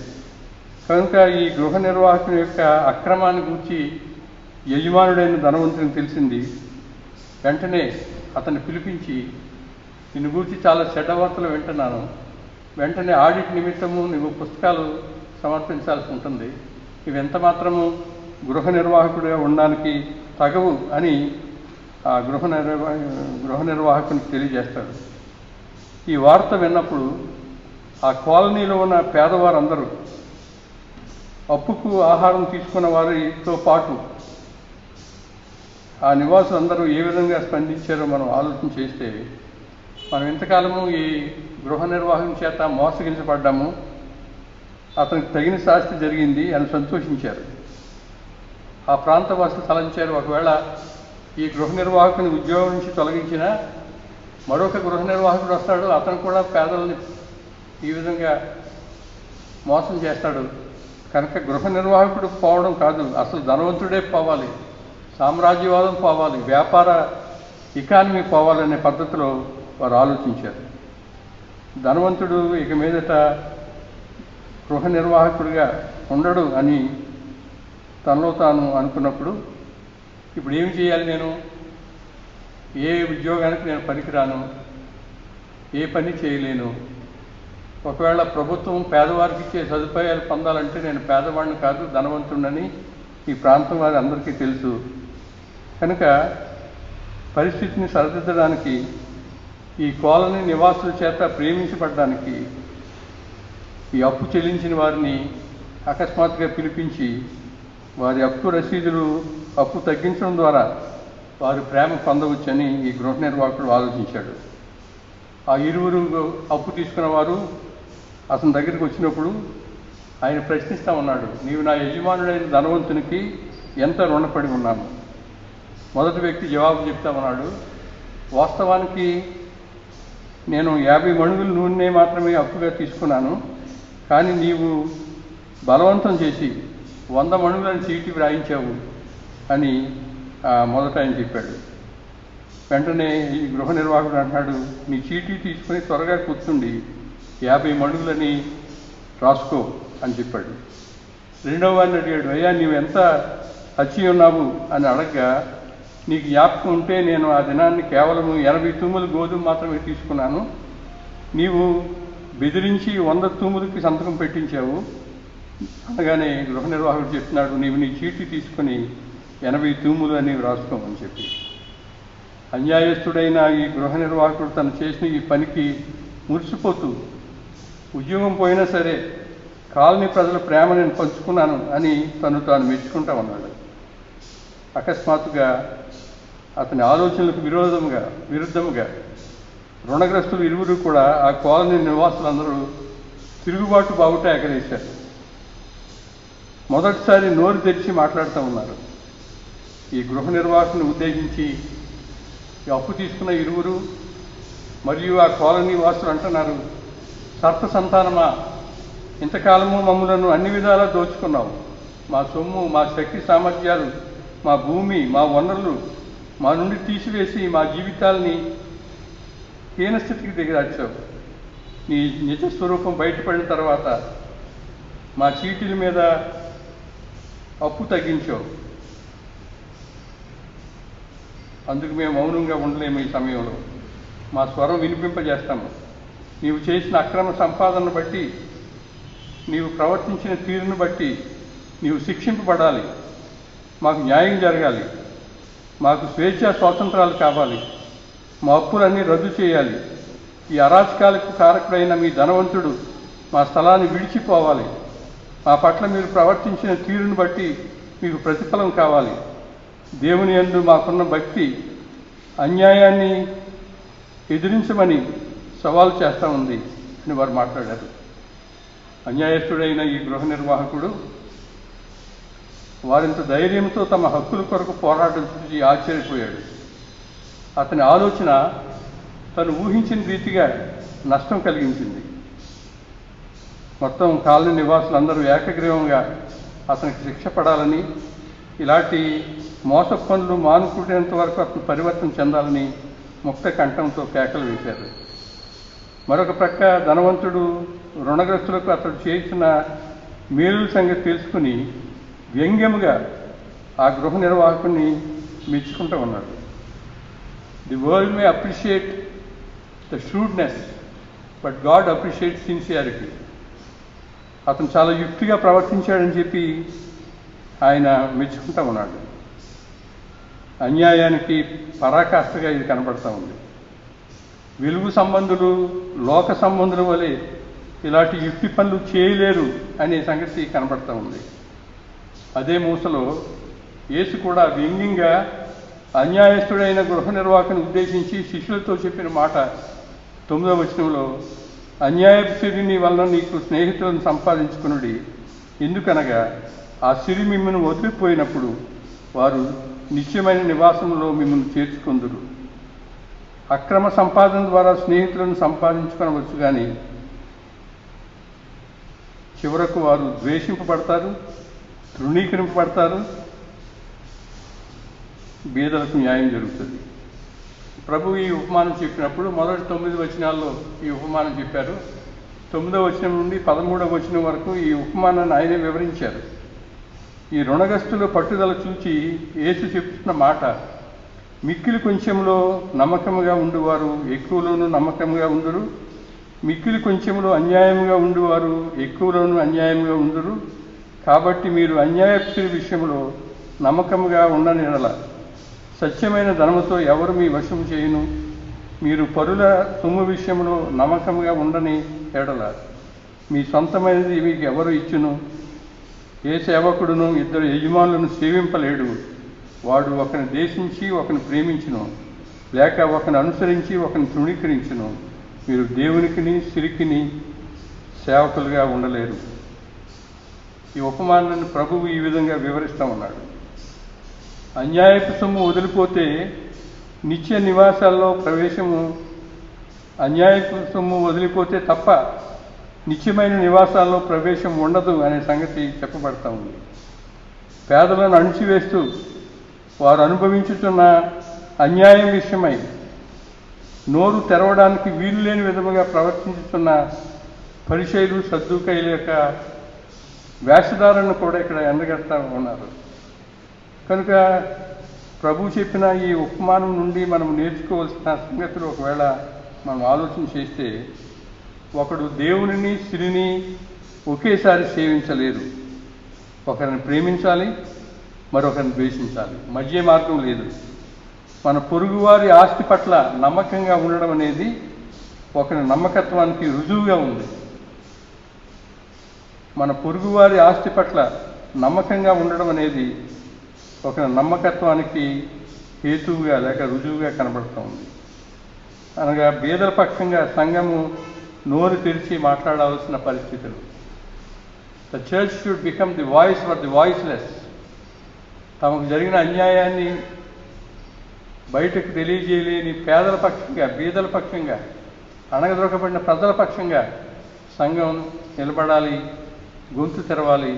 కనుక ఈ గృహ నిర్వాహకుని యొక్క అక్రమాన్ని గురించి యజమానుడైన ధనవంతునికి తెలిసింది. వెంటనే అతన్ని పిలిపించి, నిన్ను గురించి చాలా చెడ్డవార్తలు వింటున్నాను, వెంటనే ఆడిట్ నిమిత్తము నువ్వు పుస్తకాలు సమర్పించాల్సి ఉంటుంది, ఇవి ఎంత మాత్రము గృహ నిర్వాహకుడిగా ఉండడానికి తగవు అని ఆ గృహ నిర్వాహకునికి తెలియజేస్తాడు. ఈ వార్త విన్నప్పుడు ఆ కాలనీలో ఉన్న పేదవారందరూ అప్పుకు ఆహారం తీసుకున్న వారితో పాటు ఆ నివాసులందరూ ఏ విధంగా స్పందించారో మనం ఆలోచన చేస్తే, మనం ఇంతకాలము ఈ గృహ నిర్వాహకం చేత మోసగించబడ్డాము, అతనికి తగిన శాస్తి జరిగింది అని సంతోషించారు. ఆ ప్రాంతవాసులు తలంచారు, ఒకవేళ ఈ గృహ నిర్వాహకుని ఉద్యోగం నుంచి తొలగించినా మరొక గృహ నిర్వాహకుడు వస్తాడు, అతను కూడా పేదలని ఈ విధంగా మోసం చేస్తాడు. కనుక గృహ నిర్వాహకుడు పోవడం కాదు, అసలు ధనవంతుడే పోవాలి, సామ్రాజ్యవాదం పోవాలి, వ్యాపార ఎకానమీ పోవాలనే పద్ధతిలో వారు ఆలోచించారు. ధనవంతుడు ఇక మీదట గృహ నిర్వాహకుడిగా ఉండడు అని తనలో తాను అనుకున్నప్పుడు, ఇప్పుడు ఏమి చేయాలి, నేను ఏ ఉద్యోగానికి నేను పనికిరాను, ఏ పని చేయలేను, ఒకవేళ ప్రభుత్వం పేదవారికి ఇచ్చే సదుపాయాలు పొందాలంటే నేను పేదవాడిని కాదు ధనవంతుడని ఈ ప్రాంతం వారి అందరికీ తెలుసు. కనుక పరిస్థితిని సరిదిద్దడానికి ఈ కాలనీ నివాసుల చేత ప్రేమించబడడానికి ఈ అప్పు చెల్లించిన వారిని అకస్మాత్తుగా పిలిపించి వారి అప్పు రసీదులు అప్పు తగ్గించడం ద్వారా వారి ప్రేమ పొందవచ్చని ఈ గృహ నిర్వాహకుడు ఆలోచించాడు. ఆ ఇరువురు అప్పు తీసుకున్న వారు అతని దగ్గరికి వచ్చినప్పుడు ఆయన ప్రశ్నిస్తూ ఉన్నాడు, నీవు నా యజమానుడైన ధనవంతునికి ఎంత రుణపడి ఉన్నాను. మొదటి వ్యక్తి జవాబు చెప్తా ఉన్నాడు, వాస్తవానికి నేను 50 మణుగుల నూనె మాత్రమే అప్పుగా తీసుకున్నాను, కానీ నీవు బలవంతం చేసి 100 మణుగులను చీటీ వ్రాయించావు అని మొదట ఆయన చెప్పాడు. వెంటనే ఈ గృహ నిర్వాహకుడు అంటున్నాడు, నీ చీటీ తీసుకుని త్వరగా కూర్చుండి 50 మణుగులని రాసుకో అని చెప్పాడు. రెండవ వాడిని అడిగాడు, అయ్యా నీవు ఎంత అచ్చి ఉన్నావు అని అడగగా, నీకు జ్ఞాపకం ఉంటే నేను ఆ దినాన్ని కేవలం 80 తూములు గోధుమ మాత్రమే తీసుకున్నాను, నీవు బెదిరించి 100 తూములకి సంతకం పెట్టించావు అనగానే గృహ నిర్వాహకుడు చెప్తున్నాడు, నీవు నీ చీటీ తీసుకొని 80 తూములు అని రాసుకోమని చెప్పి. అన్యాయస్తుడైన ఈ గృహ నిర్వాహకుడు తను చేసిన ఈ పనికి మురిసిపోతూ, ఉద్యోగం పోయినా సరే కాలనీ ప్రజల ప్రేమ నేను పంచుకున్నాను అని తాను మెచ్చుకుంటా ఉన్నాడు. అకస్మాత్తుగా అతని ఆలోచనలకు విరుద్ధముగా రుణగ్రస్తులు ఇరువురు కూడా ఆ కాలనీ నివాసులందరూ తిరుగుబాటు బావుట ఎగరేశారు. మొదటిసారి నోరు తెరిచి మాట్లాడుతూ ఉన్నారు. ఈ గృహ నిర్వాహకుని ఉద్దేశించి అప్పు తీసుకున్న ఇరువురు మరియు ఆ కాలనీ వాసులు అంటున్నారు, సర్ప సంతానమా, ఇంతకాలము మమ్మలను అన్ని విధాలా దోచుకున్నావు. మా సొమ్ము, మా శక్తి సామర్థ్యాలు, మా భూమి, మా వనరులు మా నుండి తీసివేసి మా జీవితాల్ని హీనస్థితికి దిగదార్చావు. నీ నిజ స్వరూపం బయటపడిన తర్వాత మా చీటీల మీద అప్పు తగ్గించావు. అందుకు మేము మౌనంగా ఉండలేము. ఈ సమయంలో మా స్వరం వినిపింపజేస్తాము. నీవు చేసిన అక్రమ సంపాదనను బట్టి, నీవు ప్రవర్తించిన తీరును బట్టి నీవు శిక్షింపబడాలి. మాకు న్యాయం జరగాలి. మాకు స్వేచ్ఛ స్వాతంత్రాలు కావాలి. మా అప్పులన్నీ రద్దు చేయాలి. ఈ అరాచకాలకు కారకుడైన మీ ధనవంతుడు మా స్థలాన్ని విడిచిపోవాలి. మా పట్ల మీరు ప్రవర్తించిన తీరును బట్టి మీకు ప్రతిఫలం కావాలి. దేవుని యందు మాకున్న భక్తి అన్యాయాన్ని ఎదిరించమని సవాలు చేస్తూ ఉంది అని వారు మాట్లాడారు. అన్యాయస్తుడైన ఈ గృహ నిర్వాహకుడు వారింత ధైర్యంతో తమ హక్కుల కొరకు పోరాటం చూసి ఆశ్చర్యపోయాడు. అతని ఆలోచన తను ఊహించిన రీతిగా నష్టం కలిగించింది. మొత్తం కాలనీ నివాసులందరూ ఏకగ్రీవంగా అతనికి శిక్ష పడాలని, ఇలాంటి మోస పనులు మానుకునేంత వరకు అతను పరివర్తన చెందాలని ముక్త కంఠంతో కేకలు వేశారు. మరొక ప్రక్క ధనవంతుడు రుణగ్రస్తులకు అతడు చేసిన మేలుల సంగతి తెలుసుకుని వ్యంగ్యముగా ఆ గృహ నిర్వాహకుడిని మెచ్చుకుంటూ ఉన్నాడు. The world May appreciate the shrewdness, but God appreciate sincerity. అతను చాలా యుక్తిగా ప్రవర్తించాడని చెప్పి ఆయన మెచ్చుకుంటూ ఉన్నాడు. అన్యాయానికి పరాకాష్ఠగా ఇది కనబడతా ఉంది. వెలుగు సంబంధులు లోక సంబంధుల వలె ఇలాంటి యుక్తి పనులు చేయలేరు అనే సంగతి కనబడతా ఉంది. అదే మూసలో యేసు కూడా వ్యంగ్యంగా అన్యాయస్తుడైన గృహ నిర్వాహకుని ఉద్దేశించి శిష్యులతో చెప్పిన మాట 9వ వచనంలో, అన్యాయపు సిరిని వలన నీకు స్నేహితులను సంపాదించుకునుడి, ఎందుకనగా ఆ సిరి మిమ్మల్ని వదిలిపోయినప్పుడు వారు నిత్యమైన నివాసంలో మిమ్మల్ని చేర్చుకుందురు. అక్రమ సంపాదన ద్వారా స్నేహితులను సంపాదించుకొనవచ్చు, కానీ చివరకు వారు ద్వేషింపబడతారు, తృణీకరింపబడతారు, బీదలకు న్యాయం జరుగుతుంది. ప్రభు ఈ ఉపమానం చెప్పినప్పుడు మొదటి 9 వచనాల్లో ఈ ఉపమానం చెప్పారు. 9వ వచనం నుండి 13వ వచనం వరకు ఈ ఉపమానాన్ని ఆయనే వివరించారు. ఈ రుణగ్రస్తుల పట్టుదల చూచి యేసు చెప్తున్న మాట, మిక్కిలి కొంచెంలో నమ్మకముగా ఉండువారు ఎక్కువలోనూ నమ్మకంగా ఉందురు, మిక్కిలి కొంచెంలో అన్యాయముగా ఉండువారు ఎక్కువలోనూ అన్యాయముగా ఉందురు. కాబట్టి మీరు అన్యాయపు విషయంలో నమ్మకముగా ఉండని ఎడల సత్యమైన ధనముతో ఎవరు మీ వశం చేయును? మీరు పరుల సొమ్ము విషయంలో నమ్మకంగా ఉండని ఎడల మీ సొంతమైనది మీకు ఎవరు ఇచ్చును? ఏ సేవకుడును ఇద్దరు యజమానులను సేవింపలేడు. వాడు ఒకరిని దేశించి ఒకరిని ప్రేమించును, లేక ఒకరిని అనుసరించి ఒకరిని తృణీకరించును. మీరు దేవునికిని సిరికిని సేవకులుగా ఉండలేరు. ఈ ఉపమానాన్ని ప్రభువు ఈ విధంగా వివరిస్తూ ఉన్నాడు. అన్యాయపు సొమ్ము వదిలిపోతే నిత్య నివాసాల్లో ప్రవేశము, అన్యాయపు సొమ్ము వదిలిపోతే తప్ప నిత్యమైన నివాసాల్లో ప్రవేశం ఉండదు అనే సంగతి చెప్పబడతా ఉంది. పేదలను అణిచివేస్తూ వారు అనుభవించుతున్న అన్యాయం విషయమై నోరు తెరవడానికి వీలు లేని విధముగా ప్రవర్తించుతున్న పరిసయ్యులు, సద్దూకయ్యుల యొక్క వేషధారణను కూడా ఇక్కడ ఎండగడతా ఉన్నారు. కనుక ప్రభు చెప్పిన ఈ ఉపమానం నుండి మనం నేర్చుకోవాల్సిన సంగతులు ఒకవేళ మనం ఆలోచన చేస్తే, ఒకడు దేవునిని సిరిని ఒకేసారి సేవించలేరు. ఒకరిని ప్రేమించాలి, మరొకరిని ద్వేషించాలి. మధ్య మార్గం లేదు. మన పొరుగువారి ఆస్తి పట్ల నమ్మకంగా ఉండడం అనేది ఒకరి నమ్మకత్వానికి రుజువుగా ఉంది. మన పొరుగువారి ఆస్తి పట్ల నమ్మకంగా ఉండడం అనేది ఒక నమ్మకత్వానికి హేతువుగా లేక రుజువుగా కనబడుతూ ఉంది. అనగా బీదల పక్షంగా సంఘము నోరు తెరిచి మాట్లాడాల్సిన పరిస్థితులు. The church should become the voice for the voiceless. తమకు జరిగిన అన్యాయాన్ని బయటకు తెలియజేయలేని పేదల పక్షంగా, బీదల పక్షంగా, అణగదొరకబడిన ప్రజల పక్షంగా సంఘం నిలబడాలి, గొంతు తెరవాలి,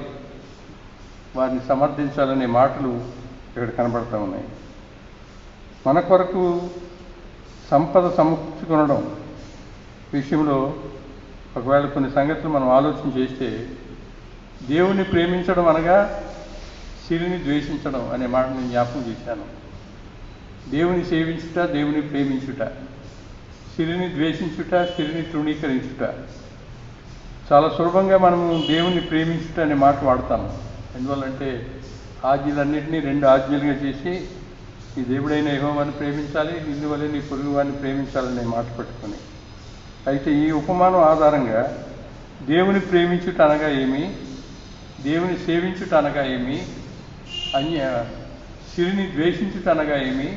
వారిని సమర్థించాలనే మాటలు ఇక్కడ కనబడుతూ ఉన్నాయి. మన కొరకు సంపద సమకూర్చుకొనడం విషయంలో ఒకవేళ కొన్ని సంగతులు మనం ఆలోచన చేస్తే, దేవుని ప్రేమించడం అనగా సిరిని ద్వేషించడం అనే మాట నేను జ్ఞాపకం చేశాను. దేవుని సేవించుట, దేవుని ప్రేమించుట, సిరిని ద్వేషించుట, సిరిని తృణీకరించుట. చాలా సులభంగా మనము దేవుని ప్రేమించుట అనే మాట వాడతాము. ఎందువల్లంటే ఆజ్ఞలన్నింటినీ 2 ఆజ్ఞలుగా చేసి ఈ దేవుడైన యెహోవాను ప్రేమించాలి, నిన్ను వలె నీ పొరుగు వారిని ప్రేమించాలనే మాట పట్టుకొని. అయితే ఈ ఉపమానం ఆధారంగా దేవుని ప్రేమించుట అనగా ఏమి, దేవుని సేవించుట అనగా ఏమి, సిరిని ద్వేషించుట అనగా ఏమి,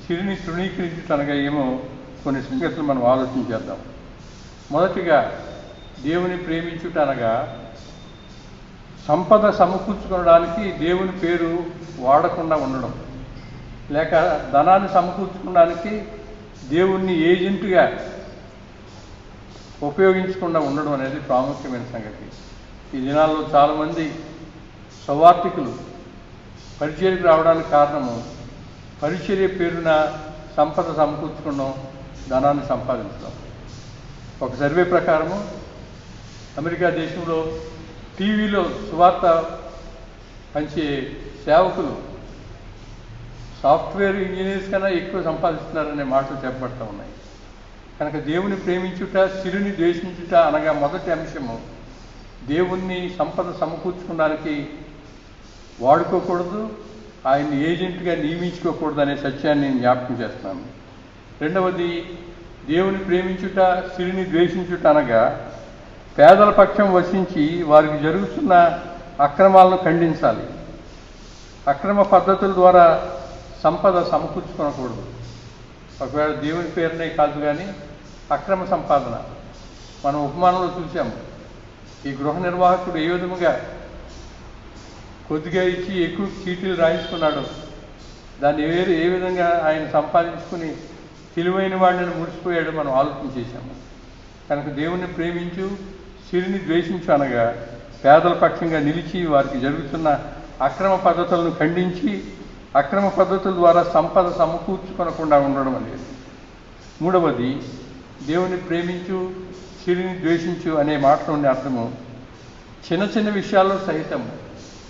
సిరిని తృణీకరించుట అనగా ఏమో కొన్ని సంగతులు మనం ఆలోచన చేద్దాం. మొదటిగా దేవుని ప్రేమించుట అనగా సంపద సమకూర్చుకోవడానికి దేవుని పేరు వాడకుండా ఉండడం, లేక ధనాన్ని సమకూర్చుకోవడానికి దేవుణ్ణి ఏజెంట్గా ఉపయోగించకుండా ఉండడం అనేది ప్రాముఖ్యమైన సంగతి. ఈ దినాల్లో చాలామంది సువార్థికులు పరిచర్యకు రావడానికి కారణము పరిచర్య పేరున సంపద సమకూర్చుకోవడం, ధనాన్ని సంపాదించడం. ఒక సర్వే ప్రకారము అమెరికా దేశంలో టీవీలో సువార్త పంచే సేవకులు సాఫ్ట్వేర్ ఇంజనీర్స్ కన్నా ఎక్కువ సంపాదిస్తున్నారనే మాటలు చెప్పబడుతూ ఉన్నాయి. కనుక దేవుని ప్రేమించుట, సిరిని ద్వేషించుట అనగా మొదటి అంశము దేవుణ్ణి సంపద సమకూర్చుకోవడానికి వాడుకోకూడదు, ఆయన్ని ఏజెంట్గా నియమించుకోకూడదు అనే సత్యాన్ని నేను జ్ఞాపకం చేస్తున్నాను. రెండవది, దేవుని ప్రేమించుట, సిరిని ద్వేషించుట అనగా పేదల పక్షం వసించి వారికి జరుగుతున్న అక్రమాలను ఖండించాలి. అక్రమ పద్ధతుల ద్వారా సంపద సమకూర్చుకోనకూడదు. ఒకవేళ దేవుని పేరునే కాదు కానీ అక్రమ సంపాదన మనం ఉపమానంలో చూసాము. ఈ గృహ నిర్వాహకుడు ఏ విధముగా కొద్దిగా ఇచ్చి ఎక్కువ చీటీలు రాయించుకున్నాడు, దాన్ని ఏ విధంగా ఆయన సంపాదించుకుని తెలివైన వాడిని ముడిచిపోయాడు మనం ఆలోచన చేశాము. కనుక దేవుణ్ణి ప్రేమించు, సిరిని ద్వేషించు అనగా పేదల పక్షంగా నిలిచి వారికి జరుగుతున్న అక్రమ పద్ధతులను ఖండించి అక్రమ పద్ధతుల ద్వారా సంపద సమకూర్చుకొనకుండా ఉండడం అనేది. మూడవది, దేవుని ప్రేమించు, సిరిని ద్వేషించు అనే మాటలోని అర్థము చిన్న చిన్న విషయాల్లో సహితము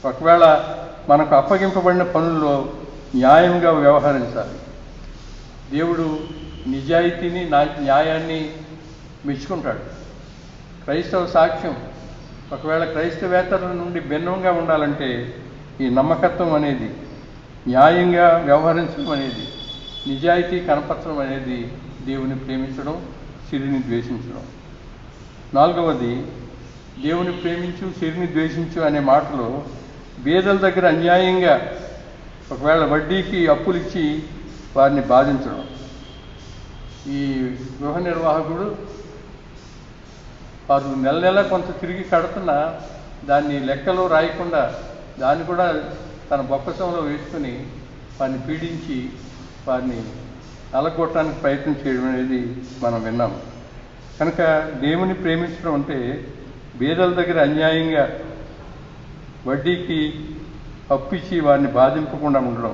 ఒకవేళ మనకు అప్పగింపబడిన పనుల్లో న్యాయంగా వ్యవహరించాలి. దేవుడు నిజాయితీని, న్యాయాన్ని మెచ్చుకుంటాడు. క్రైస్తవ సాక్ష్యం ఒకవేళ క్రైస్తవేతరుల నుండి భిన్నంగా ఉండాలంటే ఈ నమ్మకత్వం అనేది, న్యాయంగా వ్యవహరించడం అనేది, నిజాయితీ కనపరచడం అనేది దేవుని ప్రేమించడం, సిరిని ద్వేషించడం. నాలుగవది, దేవుని ప్రేమించు, సిరిని ద్వేషించు అనే మాటలో బీదల దగ్గర అన్యాయంగా ఒకవేళ వడ్డీకి అప్పులు ఇచ్చి వారిని బాధించడం. ఈ గృహ నిర్వాహకుడు వారు నెల నెల కొంత తిరిగి కడుతున్నా దాన్ని లెక్కలో రాయకుండా దాన్ని కూడా తన బొక్కసంలో వేసుకుని వారిని పీడించి వారిని నలగొట్టడానికి ప్రయత్నం చేయడం అనేది మనం విన్నాము. కనుక దేవుని ప్రేమించడం అంటే బీదల దగ్గర అన్యాయంగా వడ్డీకి అప్పిచ్చి వారిని బాధింపకుండా ఉండడం,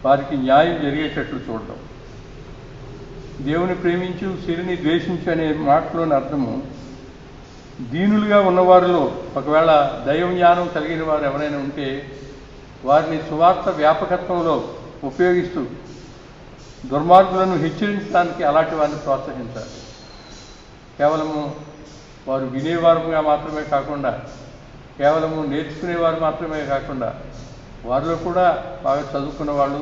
వారికి న్యాయం జరిగేటట్లు చూడడం. దేవుని ప్రేమించు, సిరిని ద్వేషించు అనే మాటలోని అర్థము దీనులుగా ఉన్నవారిలో ఒకవేళ దైవ జ్ఞానం కలిగిన వారు ఎవరైనా ఉంటే వారిని సువార్త వ్యాపకత్వంలో ఉపయోగిస్తూ దుర్మార్గులను హెచ్చరించడానికి అలాంటి వారిని ప్రోత్సహించాలి. కేవలము వారు వినేవారుగా మాత్రమే కాకుండా, కేవలము నేర్చుకునేవారు మాత్రమే కాకుండా వారిలో కూడా బాగా చదువుకున్న వాళ్ళు,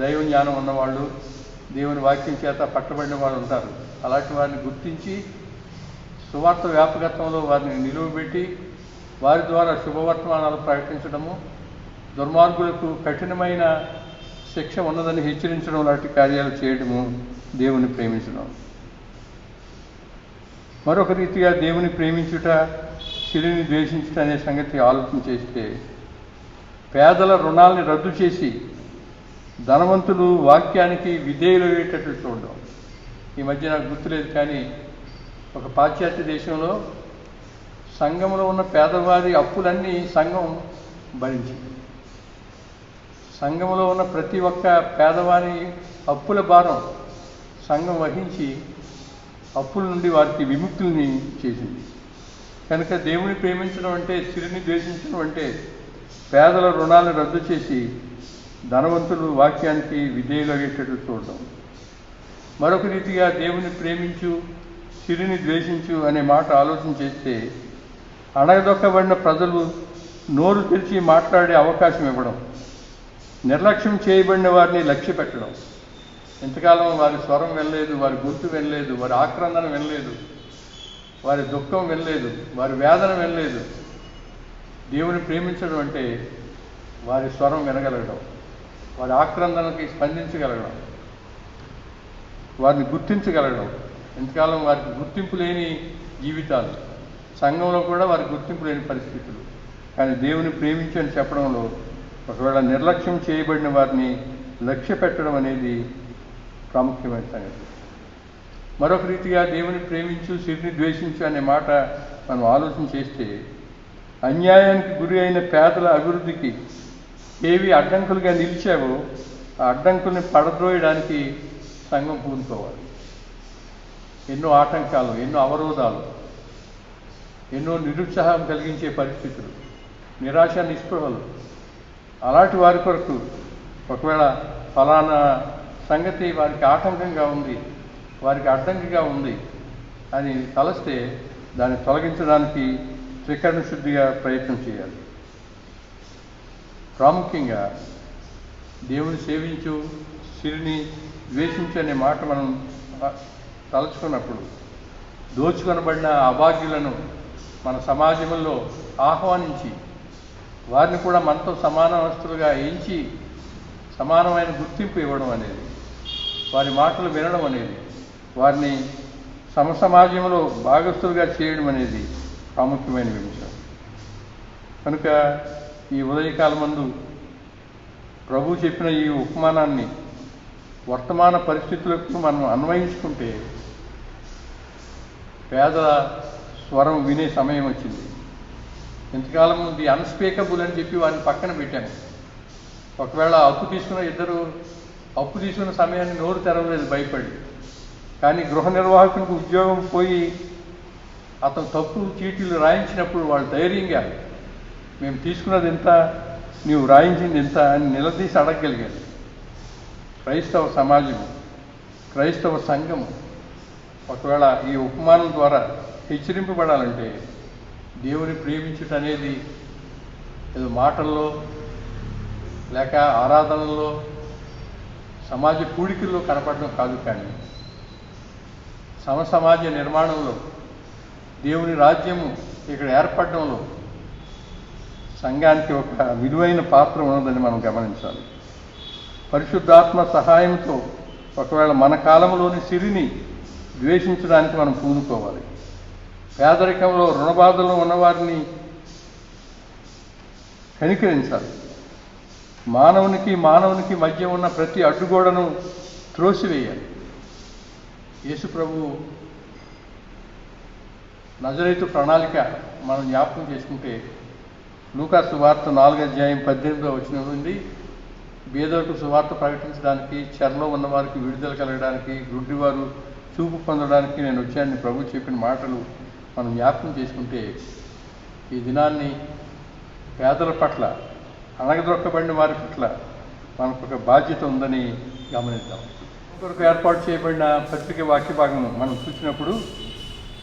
దైవ జ్ఞానం ఉన్నవాళ్ళు, దేవుని వాక్యం చేత పట్టబడిన వాళ్ళు ఉంటారు. అలాంటి వారిని గుర్తించి సువార్త వ్యాపకత్వంలో వారిని నిలువబెట్టి వారి ద్వారా శుభవర్తమానాలు ప్రకటించడము, దుర్మార్గులకు కఠినమైన శిక్ష ఉన్నదని హెచ్చరించడం లాంటి కార్యాలు చేయడము దేవుని ప్రేమించడం. మరొక రీతిగా దేవుని ప్రేమించుట, సిరిని ద్వేషించుట అనే సంగతి ఆలోచన చేస్తే పేదల రుణాలని రద్దు చేసి ధనవంతులు వాక్యానికి విధేయులయ్యేటట్లు చూడడం. ఈ మధ్య నాకు గుర్తులేదు కానీ ఒక పాశ్చాత్య దేశంలో సంఘంలో ఉన్న పేదవారి అప్పులన్నీ సంఘం భరించింది. సంఘంలో ఉన్న ప్రతి ఒక్క పేదవారి అప్పుల భారం సంఘం వహించి అప్పుల నుండి వారికి విముక్తుల్ని చేసింది. కనుక దేవుని ప్రేమించడం అంటే, సిరిని ద్వేషించడం అంటే పేదల రుణాలను రద్దు చేసి ధనవంతులు వాక్యానికి విధేయులు అయ్యేటట్టు చూడడం. మరొక రీతిగా దేవుని ప్రేమించు, సిరిని ద్వేషించు అనే మాట ఆలోచన చేస్తే అణగదొక్కబడిన ప్రజలు నోరు తెరిచి మాట్లాడే అవకాశం ఇవ్వడం, నిర్లక్ష్యం చేయబడిన వారిని లక్ష్య పెట్టడం. ఎంతకాలం వారి స్వరం వినలేదు, వారి గొంతు వినలేదు, వారి ఆక్రందన వినలేదు, వారి దుఃఖం వినలేదు, వారి వేదన వినలేదు. దేవుని ప్రేమించడం అంటే వారి స్వరం వినగలగడం, వారి ఆక్రందనకి స్పందించగలగడం, వారిని గుర్తించగలగడం. ఎంతకాలం వారికి గుర్తింపు లేని జీవితాలు, సంఘంలో కూడా వారికి గుర్తింపు లేని పరిస్థితులు. కానీ దేవుని ప్రేమించి అని చెప్పడంలో ఒకవేళ నిర్లక్ష్యం చేయబడిన వారిని లక్ష్య పెట్టడం అనేది ప్రాముఖ్యమైన సంగతి. మరొక రీతిగా దేవుని ప్రేమించు, సిరిని ద్వేషించు అనే మాట మనం ఆలోచన చేస్తే అన్యాయానికి గురి అయిన పేదల అభివృద్ధికి ఏవి అడ్డంకులుగా నిలిచావో ఆ అడ్డంకుల్ని పడద్రోయడానికి సంఘం పూనుకోవాలి. ఎన్నో ఆటంకాలు, ఎన్నో అవరోధాలు, ఎన్నో నిరుత్సాహం కలిగించే పరిస్థితులు, నిరాశ నిస్పృహలు, అలాంటి వారి కొరకు ఒకవేళ ఫలానా సంగతి వారికి ఆటంకంగా ఉంది, వారికి అడ్డంకిగా ఉంది అని తలస్తే దాన్ని తొలగించడానికి త్రికరణ శుద్ధిగా ప్రయత్నం చేయాలి. ప్రాముఖ్యంగా దేవుని సేవించు, సిరిని ద్వేషించు అనే మాట మనం తలుచుకున్నప్పుడు దోచుకొనబడిన అభాగ్యులను మన సమాజంలో ఆహ్వానించి వారిని కూడా మనతో సమానవస్తులుగా ఎంచి సమానమైన గుర్తింపు ఇవ్వడం అనేది, వారి మాటలు వినడం అనేది, వారిని సమసమాజంలో భాగస్తులుగా చేయడం అనేది ప్రాముఖ్యమైన విషయం. కనుక ఈ ఉదయకాలమందు ప్రభు చెప్పిన ఈ ఉపమానాన్ని వర్తమాన పరిస్థితులకు మనం అన్వయించుకుంటే పేదల స్వరం వినే సమయం వచ్చింది. ఇంతకాలం ది అన్స్పీకబుల్ అని చెప్పి వారిని పక్కన పెట్టాము. ఒకవేళ అప్పు తీసుకున్న సమయాన్ని నోరు తెరవలేదు భయపడి. కానీ గృహ నిర్వాహకునికి ఉద్యోగం పోయి అతను తప్పు చీటీలు రాయించినప్పుడు వాళ్ళు ధైర్యంగా మేము తీసుకున్నది ఎంత, నీవు రాయించింది ఎంత అని నిలదీసి అడగగలిగారు. క్రైస్తవ సమాజము, క్రైస్తవ సంఘము ఒకవేళ ఈ ఉపమానం ద్వారా హెచ్చరింపబడాలంటే దేవుని ప్రేమించుట అనేది ఏదో మాటల్లో లేక ఆరాధనల్లో సమాజ కూడికల్లో కనపడడం కాదు, కానీ సమసమాజ నిర్మాణంలో దేవుని రాజ్యము ఇక్కడ ఏర్పడడంలో సంఘానికి ఒక విలువైన పాత్ర ఉన్నదని మనం గమనించాలి. పరిశుద్ధాత్మ సహాయంతో ఒకవేళ మన కాలంలోని సిరిని ద్వేషించడానికి మనం పూనుకోవాలి. పేదరికంలో రుణబాధలో ఉన్నవారిని కనికరించాలి. మానవునికి మధ్య ఉన్న ప్రతి అడ్డుగోడను త్రోసివేయాలి. యేసు ప్రభువు నజరేతు ప్రణాళిక మనం జ్ఞాపకం చేసుకుంటే లూకా సువార్త 4:18 నుండి బీదలకు సువార్త ప్రకటించడానికి, చెరలో ఉన్నవారికి విడుదల కలగడానికి, గుడ్డివారు చూపు పొందడానికి నేను వచ్చానని ప్రభు చెప్పిన మాటలు మనం జ్ఞాపకం చేసుకుంటే ఈ దినాన్ని పేదల పట్ల, అణగదొక్కబడిన వారి పట్ల మనకు ఒక బాధ్యత ఉందని గమనిద్దాం. కొరకు ఏర్పాటు చేయబడిన పత్రిక వాక్య భాగం మనం చూసినప్పుడు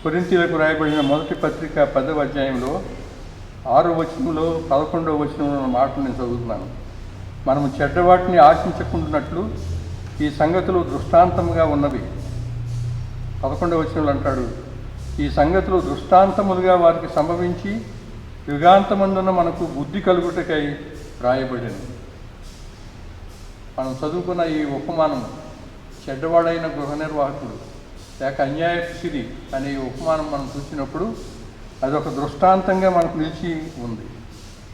కొరింథీయులకు రాయబడిన మొదటి పత్రిక 10వ అధ్యాయంలో 6వ వచనంలో 11వ వచనంలో ఉన్న మాటలు నేను చదువుతున్నాను. మనము చెడ్డవాటిని ఆశించకుండానట్లు ఈ సంగతులు దృష్టాంతముగా ఉన్నవి. 11వ వచనంలో అంటాడు, ఈ సంగతులు దృష్టాంతములుగా వారికి సంభవించి యుగాంతమందున మనకు బుద్ధి కలుగుటకై రాయబడింది. మనం చదువుకున్న ఈ ఉపమానం చెడ్డవాడైన గృహ నిర్వాహకుడు లేక అన్యాయపు సిరి అనే ఉపమానం మనం చూసినప్పుడు అదొక దృష్టాంతంగా మనకు నిలిచి ఉంది.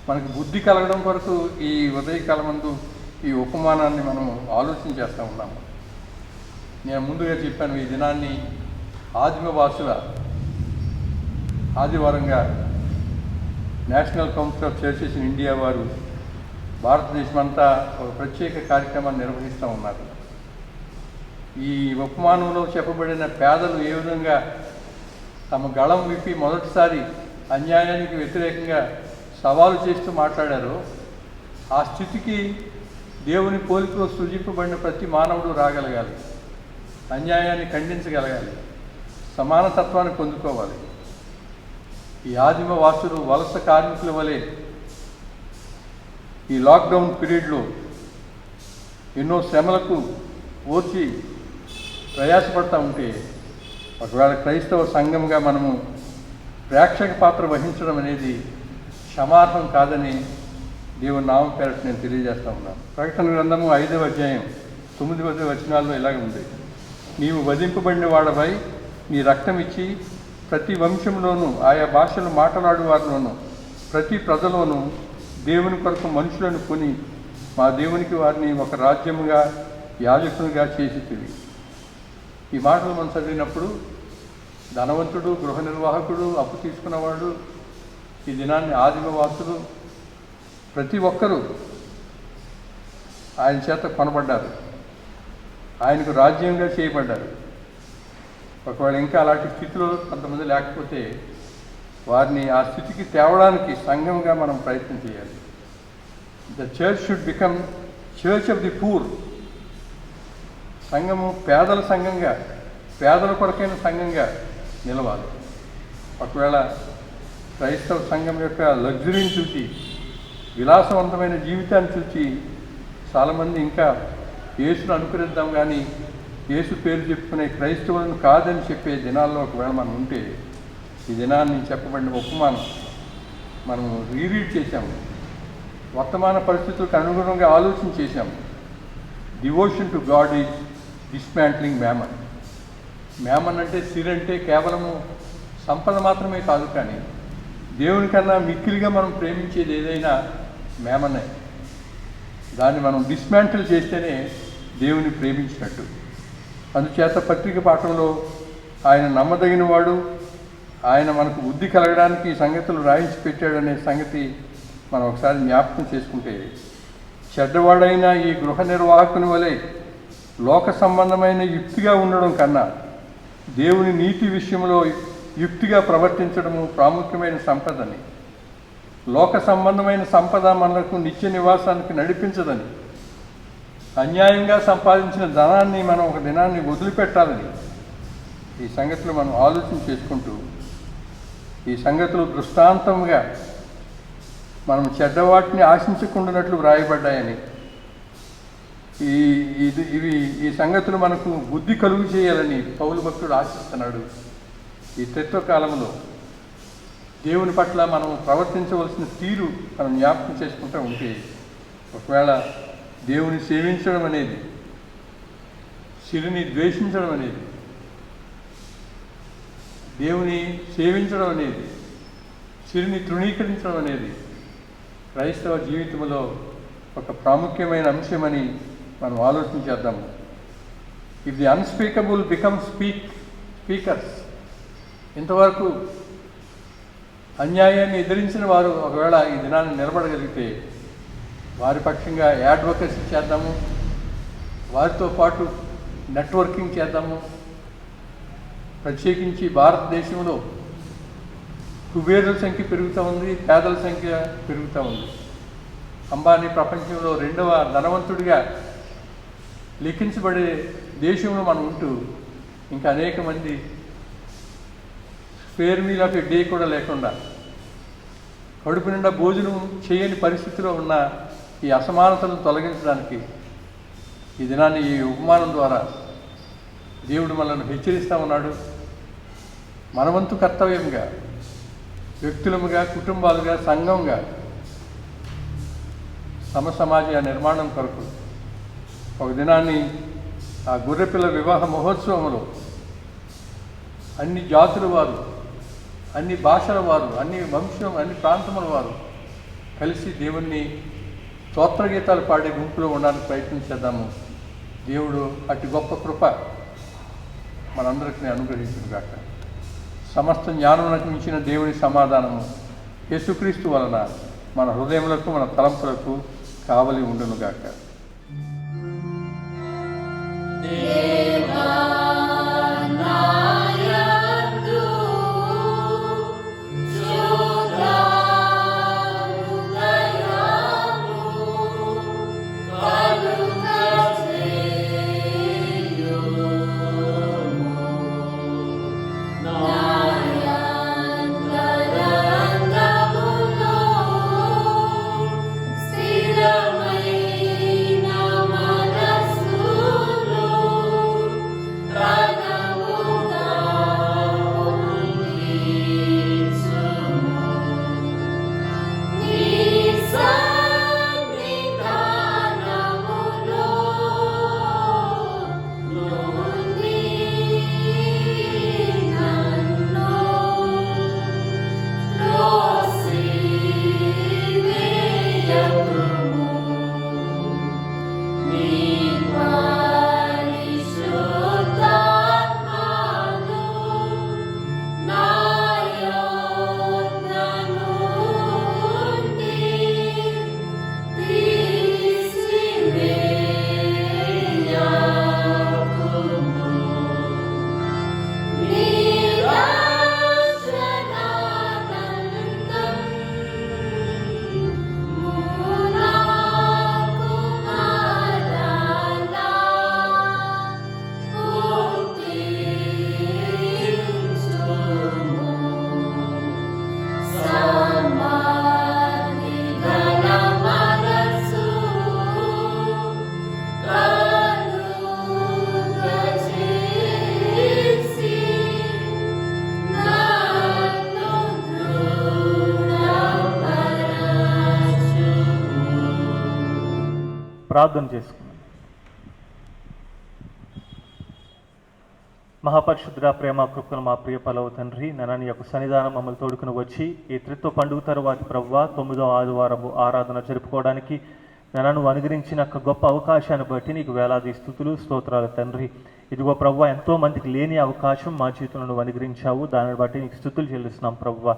మనకు బుద్ధి కలగడం కొరకు ఈ ఉదయకాలమందు ఈ ఉపమానాన్ని మనం ఆలోచన చేస్తూ ఉన్నాము. నేను ముందుగా చెప్పాను, ఈ దినాన్ని ఆదిమవాసుల ఆదివారంగా National Council of Churches in India వారు భారతదేశం అంతా ఒక ప్రత్యేక కార్యక్రమాన్ని నిర్వహిస్తూ ఉన్నారు. ఈ ఉపమానంలో చెప్పబడిన పేదలు ఏ విధంగా తమ గళం విప్పి మొదటిసారి అన్యాయానికి వ్యతిరేకంగా సవాలు చేస్తూ మాట్లాడారో, ఆ స్థితికి దేవుని పోలికలో సృజింపబడిన ప్రతి మానవుడు రాగలగాలి, అన్యాయాన్ని ఖండించగలగాలి, సమానతత్వాన్ని పొందుకోవాలి. ఈ ఆదిమ వాసులు వలస కార్మికుల వలె ఈ లాక్డౌన్ పీరియడ్లో ఎన్నో శ్రమలకు ఓర్చి ప్రయాసపడతా ఉంటే, ఒకవేళ క్రైస్తవ సంఘంగా మనము ప్రేక్షక పాత్ర వహించడం అనేది క్షమార్హం కాదని దేవుని నామం పేరట నేను తెలియజేస్తా ఉన్నాను. ప్రకటన గ్రంథము 5వ అధ్యాయం 9వ వచనాల్లో ఇలాగ ఉంది: నీవు వధింపబడిన వాడవై నీ రక్తం ఇచ్చి ప్రతి వంశంలోనూ ఆయా భాషలు మాట్లాడు వారిలోనూ ప్రతి ప్రజలోనూ దేవుని కొరకు మనుషులను కొని మా దేవునికి వారిని ఒక రాజ్యముగా యాజకునిగా చేసితివి. ఈ మాటలు మనం చదివినప్పుడు ధనవంతుడు, గృహ నిర్వాహకుడు, అప్పు తీసుకున్నవాడు, ఈ దినాన్ని ఆదిమవాసులు ప్రతి ఒక్కరూ ఆయన చేత కొనబడ్డారు, ఆయనకు రాజ్యంగా చేయబడ్డారు. ఒకవేళ ఇంకా అలాంటి స్థితిలో కొంతమంది లేకపోతే వారిని ఆ స్థితికి తేవడానికి సంఘంగా మనం ప్రయత్నం చేయాలి. The church should become church of the poor. సంఘము పేదల సంఘంగా, పేదల కొరకైన సంఘంగా నిలవాలి. ఒకవేళ క్రైస్తవ సంఘం యొక్క లగ్జరీని చూసి, విలాసవంతమైన జీవితాన్ని చూసి చాలామంది ఇంకా యేసును అనుకరిద్దాం కానీ యేసు పేరు చెప్పుకునే క్రైస్తవులను కాదని చెప్పే దినాల్లో ఒకవేళ మనం ఉంటే, ఈ దినాన్ని చెప్పబడిన ఉపమానం మనము రీరీడ్ చేశాము, వర్తమాన పరిస్థితులకు అనుగుణంగా ఆలోచన చేశాము. Devotion to God is dismantling mammon. Mammon అంటే సిరంటే కేవలము సంపద మాత్రమే కాదు, కానీ దేవుని కన్నా మిక్కిలిగా మనం ప్రేమించేది ఏదైనా మ్యామనే. దాన్ని మనం డిస్మాంటిల్ చేస్తేనే దేవుని ప్రేమించినట్టు. అందుచేత పత్రిక పాఠంలో ఆయన నమ్మదగిన వాడు, ఆయన మనకు బుద్ధి కలగడానికి ఈ సంగతులు రాయించి పెట్టాడనే సంగతి మనం ఒకసారి జ్ఞాపకం చేసుకుంటే, చెడ్డవాడైన ఈ గృహ నిర్వాహకుని వలె లోక సంబంధమైన యుక్తిగా ఉండడం కన్నా దేవుని నీతి విషయంలో యుక్తిగా ప్రవర్తించడము ప్రాముఖ్యమైన సంపదని, లోక సంబంధమైన సంపద మనకు నిత్య నివాసానికి నడిపించదని, అన్యాయంగా సంపాదించిన ధనాన్ని మనం ఒక దినాన్ని వదిలిపెట్టాలని ఈ సంగతులు మనం ఆలోచన చేసుకుంటూ, ఈ సంగతులు దృష్టాంతంగా మనం చెడ్డవాటిని ఆశించకుండానట్లు వ్రాయబడ్డాయని, ఈ సంగతులు మనకు బుద్ధి కలుగు చేయాలని పౌలు భక్తుడు ఆశిస్తున్నాడు. ఈ త్రేత కాలంలో దేవుని పట్ల మనం ప్రవర్తించవలసిన తీరు మనం జ్ఞాపకం చేసుకుంటూ ఉంటే, ఒకవేళ దేవుని సేవించడం అనేది, సిరిని ద్వేషించడం అనేది, దేవుని సేవించడం అనేది, సిరిని తృణీకరించడం అనేది క్రైస్తవ జీవితంలో ఒక ప్రాముఖ్యమైన అంశమని మనం ఆలోచన చేద్దాము. If the unspeakable become speakers, ఇంతవరకు అన్యాయాన్ని ఎదిరించిన వారు ఒకవేళ ఈ దినాన్ని నిలబడగలిగితే వారి పక్షంగా యాడ్వొకసీ చేద్దాము, వారితో పాటు నెట్వర్కింగ్ చేద్దాము. ప్రత్యేకించి భారతదేశంలో కుబేరుల సంఖ్య పెరుగుతూ ఉంది, పేదల సంఖ్య పెరుగుతూ ఉంది. అంబానీ ప్రపంచంలో 2వ ధనవంతుడిగా లిఖించబడే దేశంలో మనం ఉంటూ ఇంకా అనేక మంది spare meal of A day కూడా లేకుండా కడుపు నిండా భోజనం చేయని పరిస్థితిలో ఉన్న ఈ అసమానతలను తొలగించడానికి ఈ దినాన్ని ఈ ఉపమానం ద్వారా దేవుడు మనల్ని హెచ్చరిస్తూ ఉన్నాడు. మనవంతు కర్తవ్యంగా, వ్యక్తులముగా, కుటుంబాలుగా, సంఘంగా సమాజ నిర్మాణం కొరకు ఒక దినాన్ని ఆ గొర్రెపిల్ల వివాహ మహోత్సవంలో అన్ని జాతుల వారు, అన్ని భాషల వారు, అన్ని వంశం, అన్ని ప్రాంతముల వారు కలిసి దేవుణ్ణి స్తోత్రగీతాలు పాడే గుంపులో ఉండడానికి ప్రయత్నం చేద్దాము. దేవుడు అతి గొప్ప కృప మనందరికీ అనుగ్రహించుగాక. సమస్త జ్ఞానమునకు మించిన దేవుని సమాధానము యేసుక్రీస్తు వలన మన హృదయములకు మన తలంపులకు కావలి ఉండునుగాక. దేవా నాయందు శుద్ధము దయాము కలుగజేయుము. నాయంతరంగములో స్థిరమైన మనస్సులో ప్రాణముగా ఉండించుము. నీ సన్నిధానములో నుండి నన్ను త్రోసివేయకుము. నీ పరిశుద్ధాత్మను నా యొద్ద నుండి తీసివేయకుము. నీ రక్షణానందము నాకు మరలా పుట్టించుము. సమాధి గల మనసు కలుగజేసి నన్ను దృఢపరచుము. ప్రార్థన చేసుకుందాం. మహాపరిశుద్ధ ప్రేమ కృపను మా ప్రియ పలవ తండ్రి, నన్నని యొక్క సన్నిధానం మమ్మల్ని తోడుకుని వచ్చి ఈ త్రిత్వ పండుగ తరువాతి ప్రభువా 9వ ఆదివారము ఆరాధన జరుపుకోవడానికి నన్ను అనుగ్రహించిన ఒక గొప్ప అవకాశాన్ని బట్టి నీకు వేలాది స్తుతులు స్తోత్రాలు తండ్రి. ఇదిగో ప్రభువా, ఎంతో మందికి లేని అవకాశం మా జీవితంలో నువ్వు అనుగ్రహించావు. దానిని బట్టి నీకు స్తుతులు చెల్లిస్తున్నాం ప్రభువా.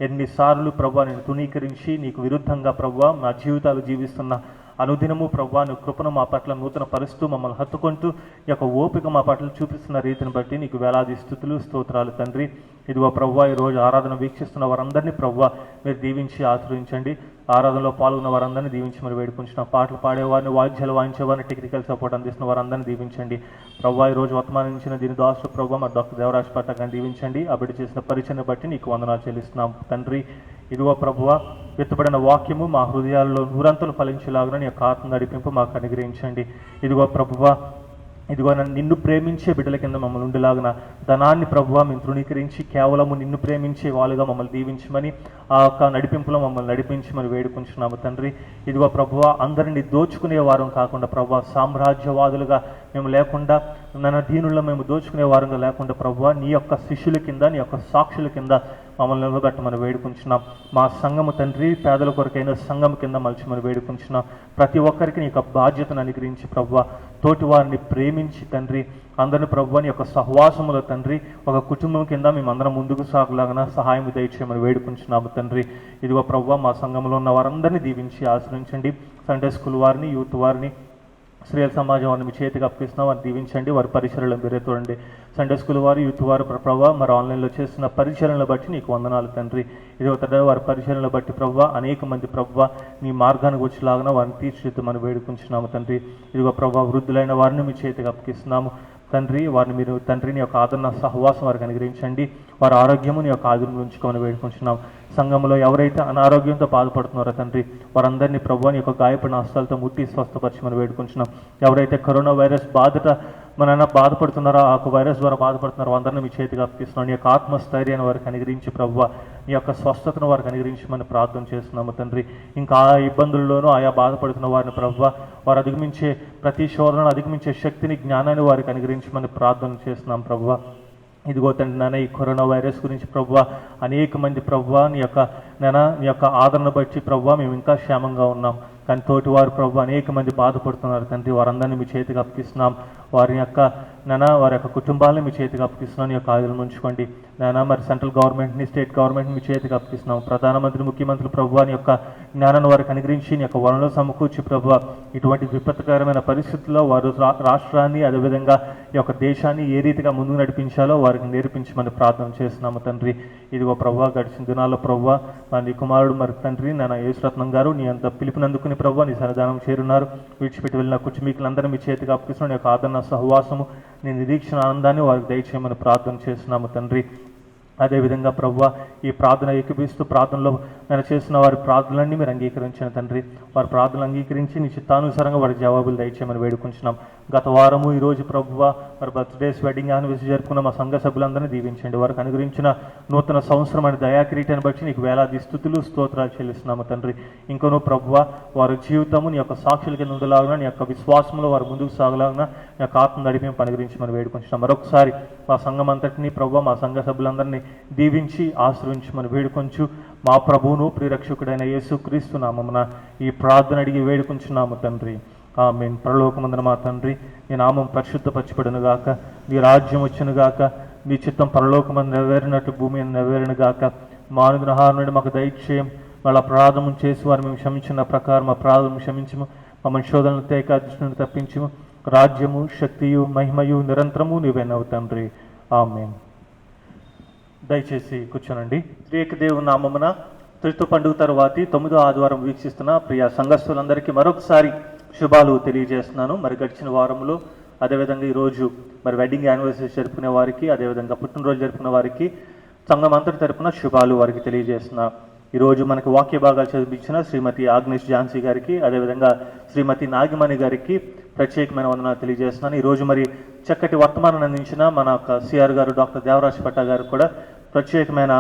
ఎన్నిసార్లు ప్రభువా నేను తునీకరించి నీకు విరుద్ధంగా ప్రభువా మా జీవితాలు జీవిస్తున్న అనుదినము ప్రభువా నువ్వు కృపను మా పట్ల నూతన పరుస్తూ మమ్మల్ని హత్తుకుంటూ ఈ యొక్క ఓపిక మా పట్ల చూపిస్తున్న రీతిని బట్టి నీకు వేలాది స్తుతులు స్తోత్రాలు తండ్రి. ఇదిగో ప్రభువా, ఈరోజు ఆరాధన వీక్షిస్తున్న వారందరినీ ప్రభువా మీరు దీవించి ఆశ్రయించండి. ఆరాధనలో పాల్గొన్న వారందరినీ దీవించి మరి వేడుకుంటున్నాం. పాటలు పాడేవారిని, వాయిద్యాలు వాయించేవారిని, టెక్నికల్ సపోర్ట్ అందిస్తున్న వారందరినీ దీవించండి ప్రభువా. ఈరోజు వర్తమానించిన దీని దాసులు ప్రభువా మరి డాక్టర్ దేవరాజ్ పట్టకాన్ని దీవించండి. ఆ బిడ్డ చేసిన పరిచయను బట్టి నీకు వందనాలు చెల్లిస్తున్నాం తండ్రి. ఇదిగో ప్రభువా, విత్తబడిన వాక్యము మా హృదయాల్లో నూరంతలు ఫలించేలాగా నీ యొక్క ఆత్మ నడిపింపు మాకు అనుగ్రహించండి. ఇదిగో ప్రభువా, ఇదిగో నిన్ను ప్రేమించే బిడ్డల కింద మమ్మల్ని ఉండేలాగిన ధనాన్ని ప్రభువా మేము తృణీకరించి కేవలము నిన్ను ప్రేమించే వాళ్ళుగా మమ్మల్ని దీవించమని ఆ యొక్క నడిపింపులో మమ్మల్ని నడిపించమని వేడుకుంటున్నాము తండ్రి. ఇదిగో ప్రభువా, అందరినీ దోచుకునే వారం కాకుండా ప్రభువా సామ్రాజ్యవాదులుగా మేము లేకుండా నన్ను దీనుల్లో మేము దోచుకునే వారంగా లేకుండా ప్రభువా నీ యొక్క శిష్యుల కింద నీ యొక్క సాక్షుల కింద మమ్మల్ని నిలబెట్టమని వేడుకుంటున్నాం. మా సంఘము తండ్రి పేదల కొరకైన సంఘం కింద మలచమని వేడుకుంటున్నాం. ప్రతి ఒక్కరికి నీ యొక్క బాధ్యతను అనుగ్రహించి ప్రభువా తోటి వారిని ప్రేమించి తండ్రి అందరిని ప్రభువా నీ యొక్క సహవాసములో తండ్రి ఒక కుటుంబం కింద మేమందరం ముందుకు సాగులాగా సహాయం దయచేయమని వేడుకుంటున్నాము తండ్రి. ఇదిగో ప్రభువా మా సంఘంలో ఉన్న వారందరినీ దీవించి ఆశ్రయించండి. సండే స్కూల్ వారిని, యూత్ వారిని, స్త్రీల సమాజం వారిని మీ చేతికి అప్పగిస్తున్నాం. వారిని దీవించండి. వారి పరిచర్యలను మీరే చూడండి. సండే స్కూల్ వారు, యూత్ వారు ప్రభావ మరి ఆన్లైన్లో చేస్తున్న పరిచర్యలను బట్టి నీకు వందనాలు తండ్రి. ఇదిగో తండ్రి వారి పరిచర్యలను బట్టి ప్రభావ అనేక మంది ప్రభావ నీ మార్గానికి వచ్చేలాగా వారిని తీర్చిదిద్దమని వేడుకుంటున్నాము తండ్రి. ఇదిగో ప్రభావ వృద్ధులైన వారిని మీ చేతికి అప్పగిస్తున్నాము తండ్రి. వారిని మీరు తండ్రిని యొక్క ఆదరణ సహవాసం వారికి అనుగ్రహించండి. వారి ఆరోగ్యము నీ యొక్క ఆధునంలో ఉంచుకోమని వేడుకుంటున్నాం. సంఘంలో ఎవరైతే అనారోగ్యంతో బాధపడుతున్నారో తండ్రి వారందరినీ ప్రభువా నీ యొక్క గాయపడిన హస్తాలతో ముట్టి స్వస్థపరచమని వేడుకుంటున్నాం. ఎవరైతే కరోనా వైరస్ బాధట మన బాధపడుతున్నారో ఆ వైరస్ ద్వారా బాధపడుతున్నారో అందరినీ మీ చేతికి అప్పగిస్తున్నాం. నీ యొక్క ఆత్మస్థైర్యాన్ని వారికి అనుగ్రహించి ప్రభువా నీ యొక్క స్వస్థతను వారికి అనుగ్రహించమని ప్రార్థన చేస్తున్నాము తండ్రి. ఇంకా ఆ ఇబ్బందుల్లోనూ ఆయా బాధపడుతున్న వారిని ప్రభువా వారు అధిగమించే ప్రతి శోధనను అధిగమించే శక్తిని, జ్ఞానాన్ని వారికి అనుగ్రహించమని ప్రార్థన చేస్తున్నాం ప్రభువా. ఇదిగో తండ్రి నాన్న ఈ కరోనా వైరస్ గురించి ప్రభువా అనేక మంది ప్రభువా నీ యొక్క ఆదరణ బట్టి ప్రభువా మేము ఇంకా క్షేమంగా ఉన్నాం. కానీ తోటి వారు ప్రభు అనేక మంది బాధపడుతున్నారు తండ్రి. వారందరినీ మీ చేతికి అప్పగిస్తున్నాం. వారి యొక్క నాన్న వారి యొక్క కుటుంబాలను మీ చేతికి అప్పగిస్తున్నాను, ఈ యొక్క ఆయుధులను ఉంచుకోండి నాన్న. మరి సెంట్రల్ గవర్నమెంట్ని, స్టేట్ గవర్నమెంట్ని మీ చేతికి అప్పగిస్తున్నాం. ప్రధానమంత్రి, ముఖ్యమంత్రి ప్రభువా, నీ యొక్క జ్ఞానాన్ని వారికి అనుగ్రహించి నీ యొక్క వనరులు సమకూర్చి ప్రభువా, ఇటువంటి విపత్కరమైన పరిస్థితుల్లో వారు రాష్ట్రాన్ని, అదేవిధంగా ఈ యొక్క దేశాన్ని ఏ రీతిగా ముందుకు నడిపించాలో వారికి నేర్పించమని ప్రార్థన చేస్తున్నాము తండ్రి. ఇదిగో ప్రభువా, గడిచిన దినాల్లో ప్రభువా, మరి నీ కుమారుడు మరి తండ్రి నాన్న యేసురత్నం గారు నీ అంత పిలుపునందుకుని ప్రభువా నీ సన్నిధానం చేరున్నారు. విడిచిపెట్టి వెళ్ళిన కుటుంబీకులందరూ మీ చేతికి అప్పగిస్తున్నాను. నీ యొక్క ఆదరణ, సహవాసము, నీ నిరీక్షణ ఆనందాన్ని వారికి దయచేయమని ప్రార్థన చేస్తున్నాము తండ్రి. అదేవిధంగా ప్రభువా, ఈ ప్రార్థన ఏకీపిస్తూ ప్రార్థనలో నేను చేసిన వారి ప్రార్థనలన్నీ మీరు అంగీకరించిన తండ్రి. వారి ప్రార్థనలు అంగీకరించి నీ చిత్తానుసారంగా వారి జవాబులు దయచేయమని వేడుకుంటున్నాం. గత వారము ఈరోజు ప్రభువా మరి బర్త్డేస్, వెడ్డింగ్ యానివర్సరీ జరుపుకున్న మా సంఘ సభ్యులందరినీ దీవించండి. వారికి అనుగ్రహించిన నూతన సంవత్సరం అనే దయాకిరీటాన్ని బట్టి నీకు వేలాది స్తుతులు, స్తోత్రాలు చెల్లిస్తున్నాము తండ్రి. ఇంకనూ ప్రభువా వారి జీవితము నీ యొక్క సాక్షుల కింద ఉండలాగిన, నీ యొక్క విశ్వాసంలో వారు ముందుకు సాగలాగిన నీ యొక్క ఆత్మ నడిపింపు అనుగ్రహించమని వేడుకుంటున్నాం. మరొకసారి మా సంఘం అంతటినీ ప్రభువా, మా సంఘ సభ్యులందరినీ దీవించి ఆశ్రయించమని వేడుకొంచు మా ప్రభువును ప్రియరక్షకుడైన యేసుక్రీస్తు నామమున ఈ ప్రార్థన అడిగి వేడుకుంటున్నాము తండ్రి. ఆమేన్. పరలోకమందున మా తండ్రి, నీ నామం పరిశుద్ధపరచబడును గాక, నీ రాజ్యం వచ్చును గాక, నీ చిత్తం పరలోకమందు నెరవేరినట్టు భూమి మీద నెరవేరును గాక. మా అనుదిన ఆహారం నుండి మాకు దయచేయం. వాళ్ళ అపరాధము చేసి వారు మేము క్షమించిన ప్రకారం అపరాధం క్షమించము. మమ్మల్ని శోధనలు తేక దృష్టి నుండి తప్పించము. రాజ్యము, శక్తియు, మహిమయు నిరంతరము నీవేనవు తండ్రి. ఆమేన్. దయచేసి కూర్చోనండి. త్రియేక దేవుని నామమున త్రిత్వ పండుగ తరువాతి 9వ ఆదివారం వీక్షిస్తున్న ప్రియ సంఘస్థులందరికీ మరొకసారి శుభాలు తెలియజేస్తున్నాను. మరి గడిచిన వారంలో, అదేవిధంగా ఈరోజు మరి వెడ్డింగ్ యానివర్సరీ జరుపుకునే వారికి, అదేవిధంగా పుట్టినరోజు జరుపుకునే వారికి సంఘం అంతటి తరపున శుభాలు వారికి తెలియజేస్తున్నా. ఈరోజు మనకి వాక్య భాగాలు చదివించిన శ్రీమతి ఆగ్నేష్ ఝాన్సీ గారికి, అదేవిధంగా శ్రీమతి నాగిమణి గారికి ప్రత్యేకమైన వందనాలు తెలియజేస్తున్నాను. ఈరోజు మరి చక్కటి వర్తమానం అందించిన మన సిఆర్ గారు, డాక్టర్ దేవరాజ్ పట్టా గారు కూడా ప్రత్యేకమైన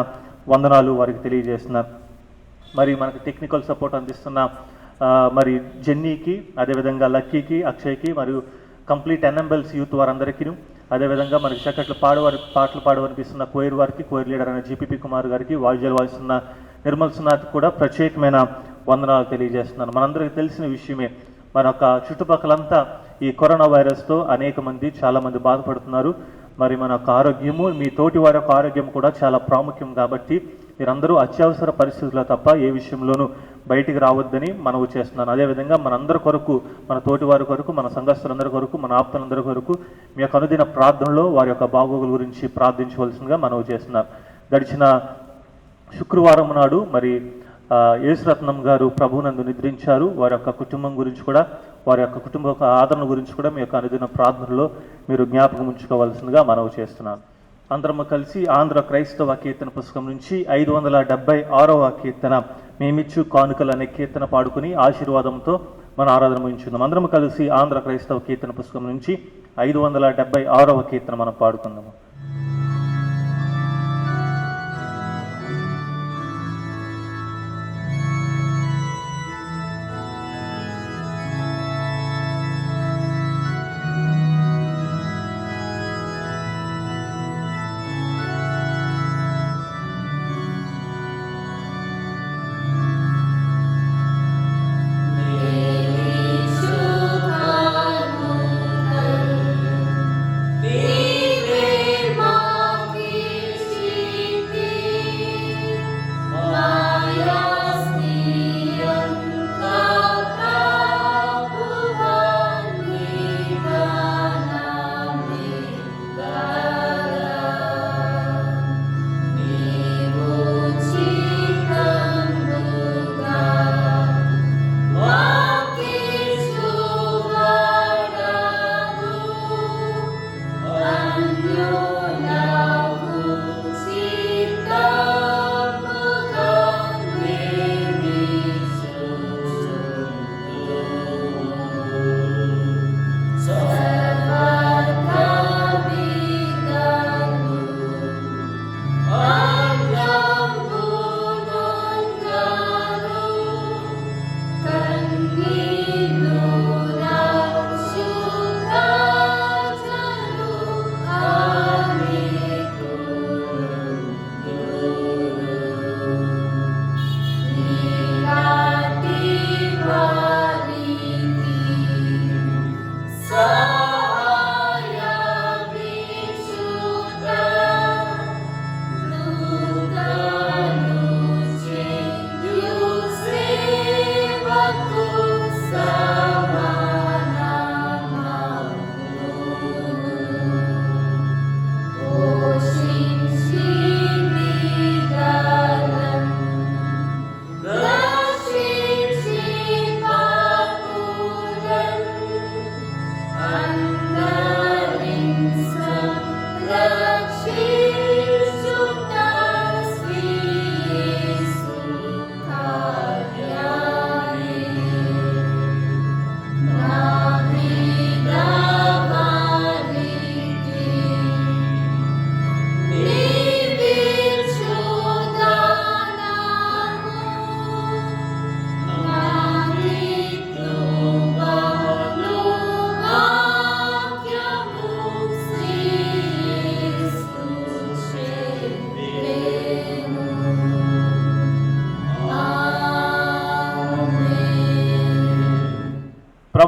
వందనాలు వారికి తెలియజేస్తున్నారు. మరి మనకి టెక్నికల్ సపోర్ట్ అందిస్తున్న మరి జెన్నీకి, అదేవిధంగా లక్కీకి, అక్షయ్కి, మరియు కంప్లీట్ ఎన్ఎంబెల్స్ యూత్ వారందరికీ, అదేవిధంగా మనకి చక్కట్లు పాటలు పాడవనిపిస్తున్న కోయిర్ వారికి, కోయిర్ లీడర్ అయిన జీపీపీ కుమార్ గారికి, వాయిద్యాలు వాయిస్తున్న నిర్మల్ సునాథ్ కూడా ప్రత్యేకమైన వందనాలు తెలియజేస్తున్నాను. మనందరికీ తెలిసిన విషయమే, మన యొక్క చుట్టుపక్కలంతా ఈ కరోనా వైరస్తో అనేక మంది, చాలామంది బాధపడుతున్నారు. మరి మన యొక్క ఆరోగ్యము, మీ తోటి వారి యొక్క ఆరోగ్యం కూడా చాలా ప్రాముఖ్యం. కాబట్టి మీరందరూ అత్యవసర పరిస్థితుల్లో తప్ప ఏ విషయంలోనూ బయటికి రావద్దని మనవి చేస్తున్నాను. అదేవిధంగా మనందరి కొరకు, మన తోటి వారి కొరకు, మన సంఘస్థులందరి కొరకు, మన ఆప్తులందరి కొరకు మీ యొక్క అనుదిన ప్రార్థనలో వారి యొక్క బాగోగుల గురించి ప్రార్థించవలసిందిగా మనవి చేస్తున్నారు. గడిచిన శుక్రవారం నాడు మరి యేసురత్నం గారు ప్రభువునందు నిద్రించారు. వారి యొక్క కుటుంబం గురించి కూడా, వారి యొక్క కుటుంబ ఆదరణ గురించి కూడా మీ యొక్క అనుదిన ప్రార్థనలో మీరు జ్ఞాపకం ఉంచుకోవాల్సిందిగా మనవి చేస్తున్నాను. అందరము కలిసి ఆంధ్ర క్రైస్తవ కీర్తన పుస్తకం నుంచి 576వ కీర్తన మేమిచ్చు కానుకలు అనే కీర్తన పాడుకుని ఆశీర్వాదంతో మన ఆరాధన ముగించుకుందాం. అందరం కలిసి ఆంధ్ర క్రైస్తవ కీర్తన పుస్తకం నుంచి 576వ కీర్తన మనం పాడుకుందాము. Vive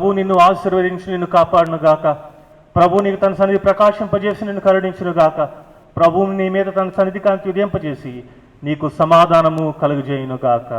ప్రభు నిన్ను ఆశీర్వదించి నిన్ను కాపాడును గాక. ప్రభు నీకు తన సన్నిధి ప్రకాశింపజేసి నిన్ను కరుణించును గాక. ప్రభు నీ మీద తన సన్నిధి కాంతి ఉదయింపజేసి నీకు సమాధానము కలుగజేయును గాక.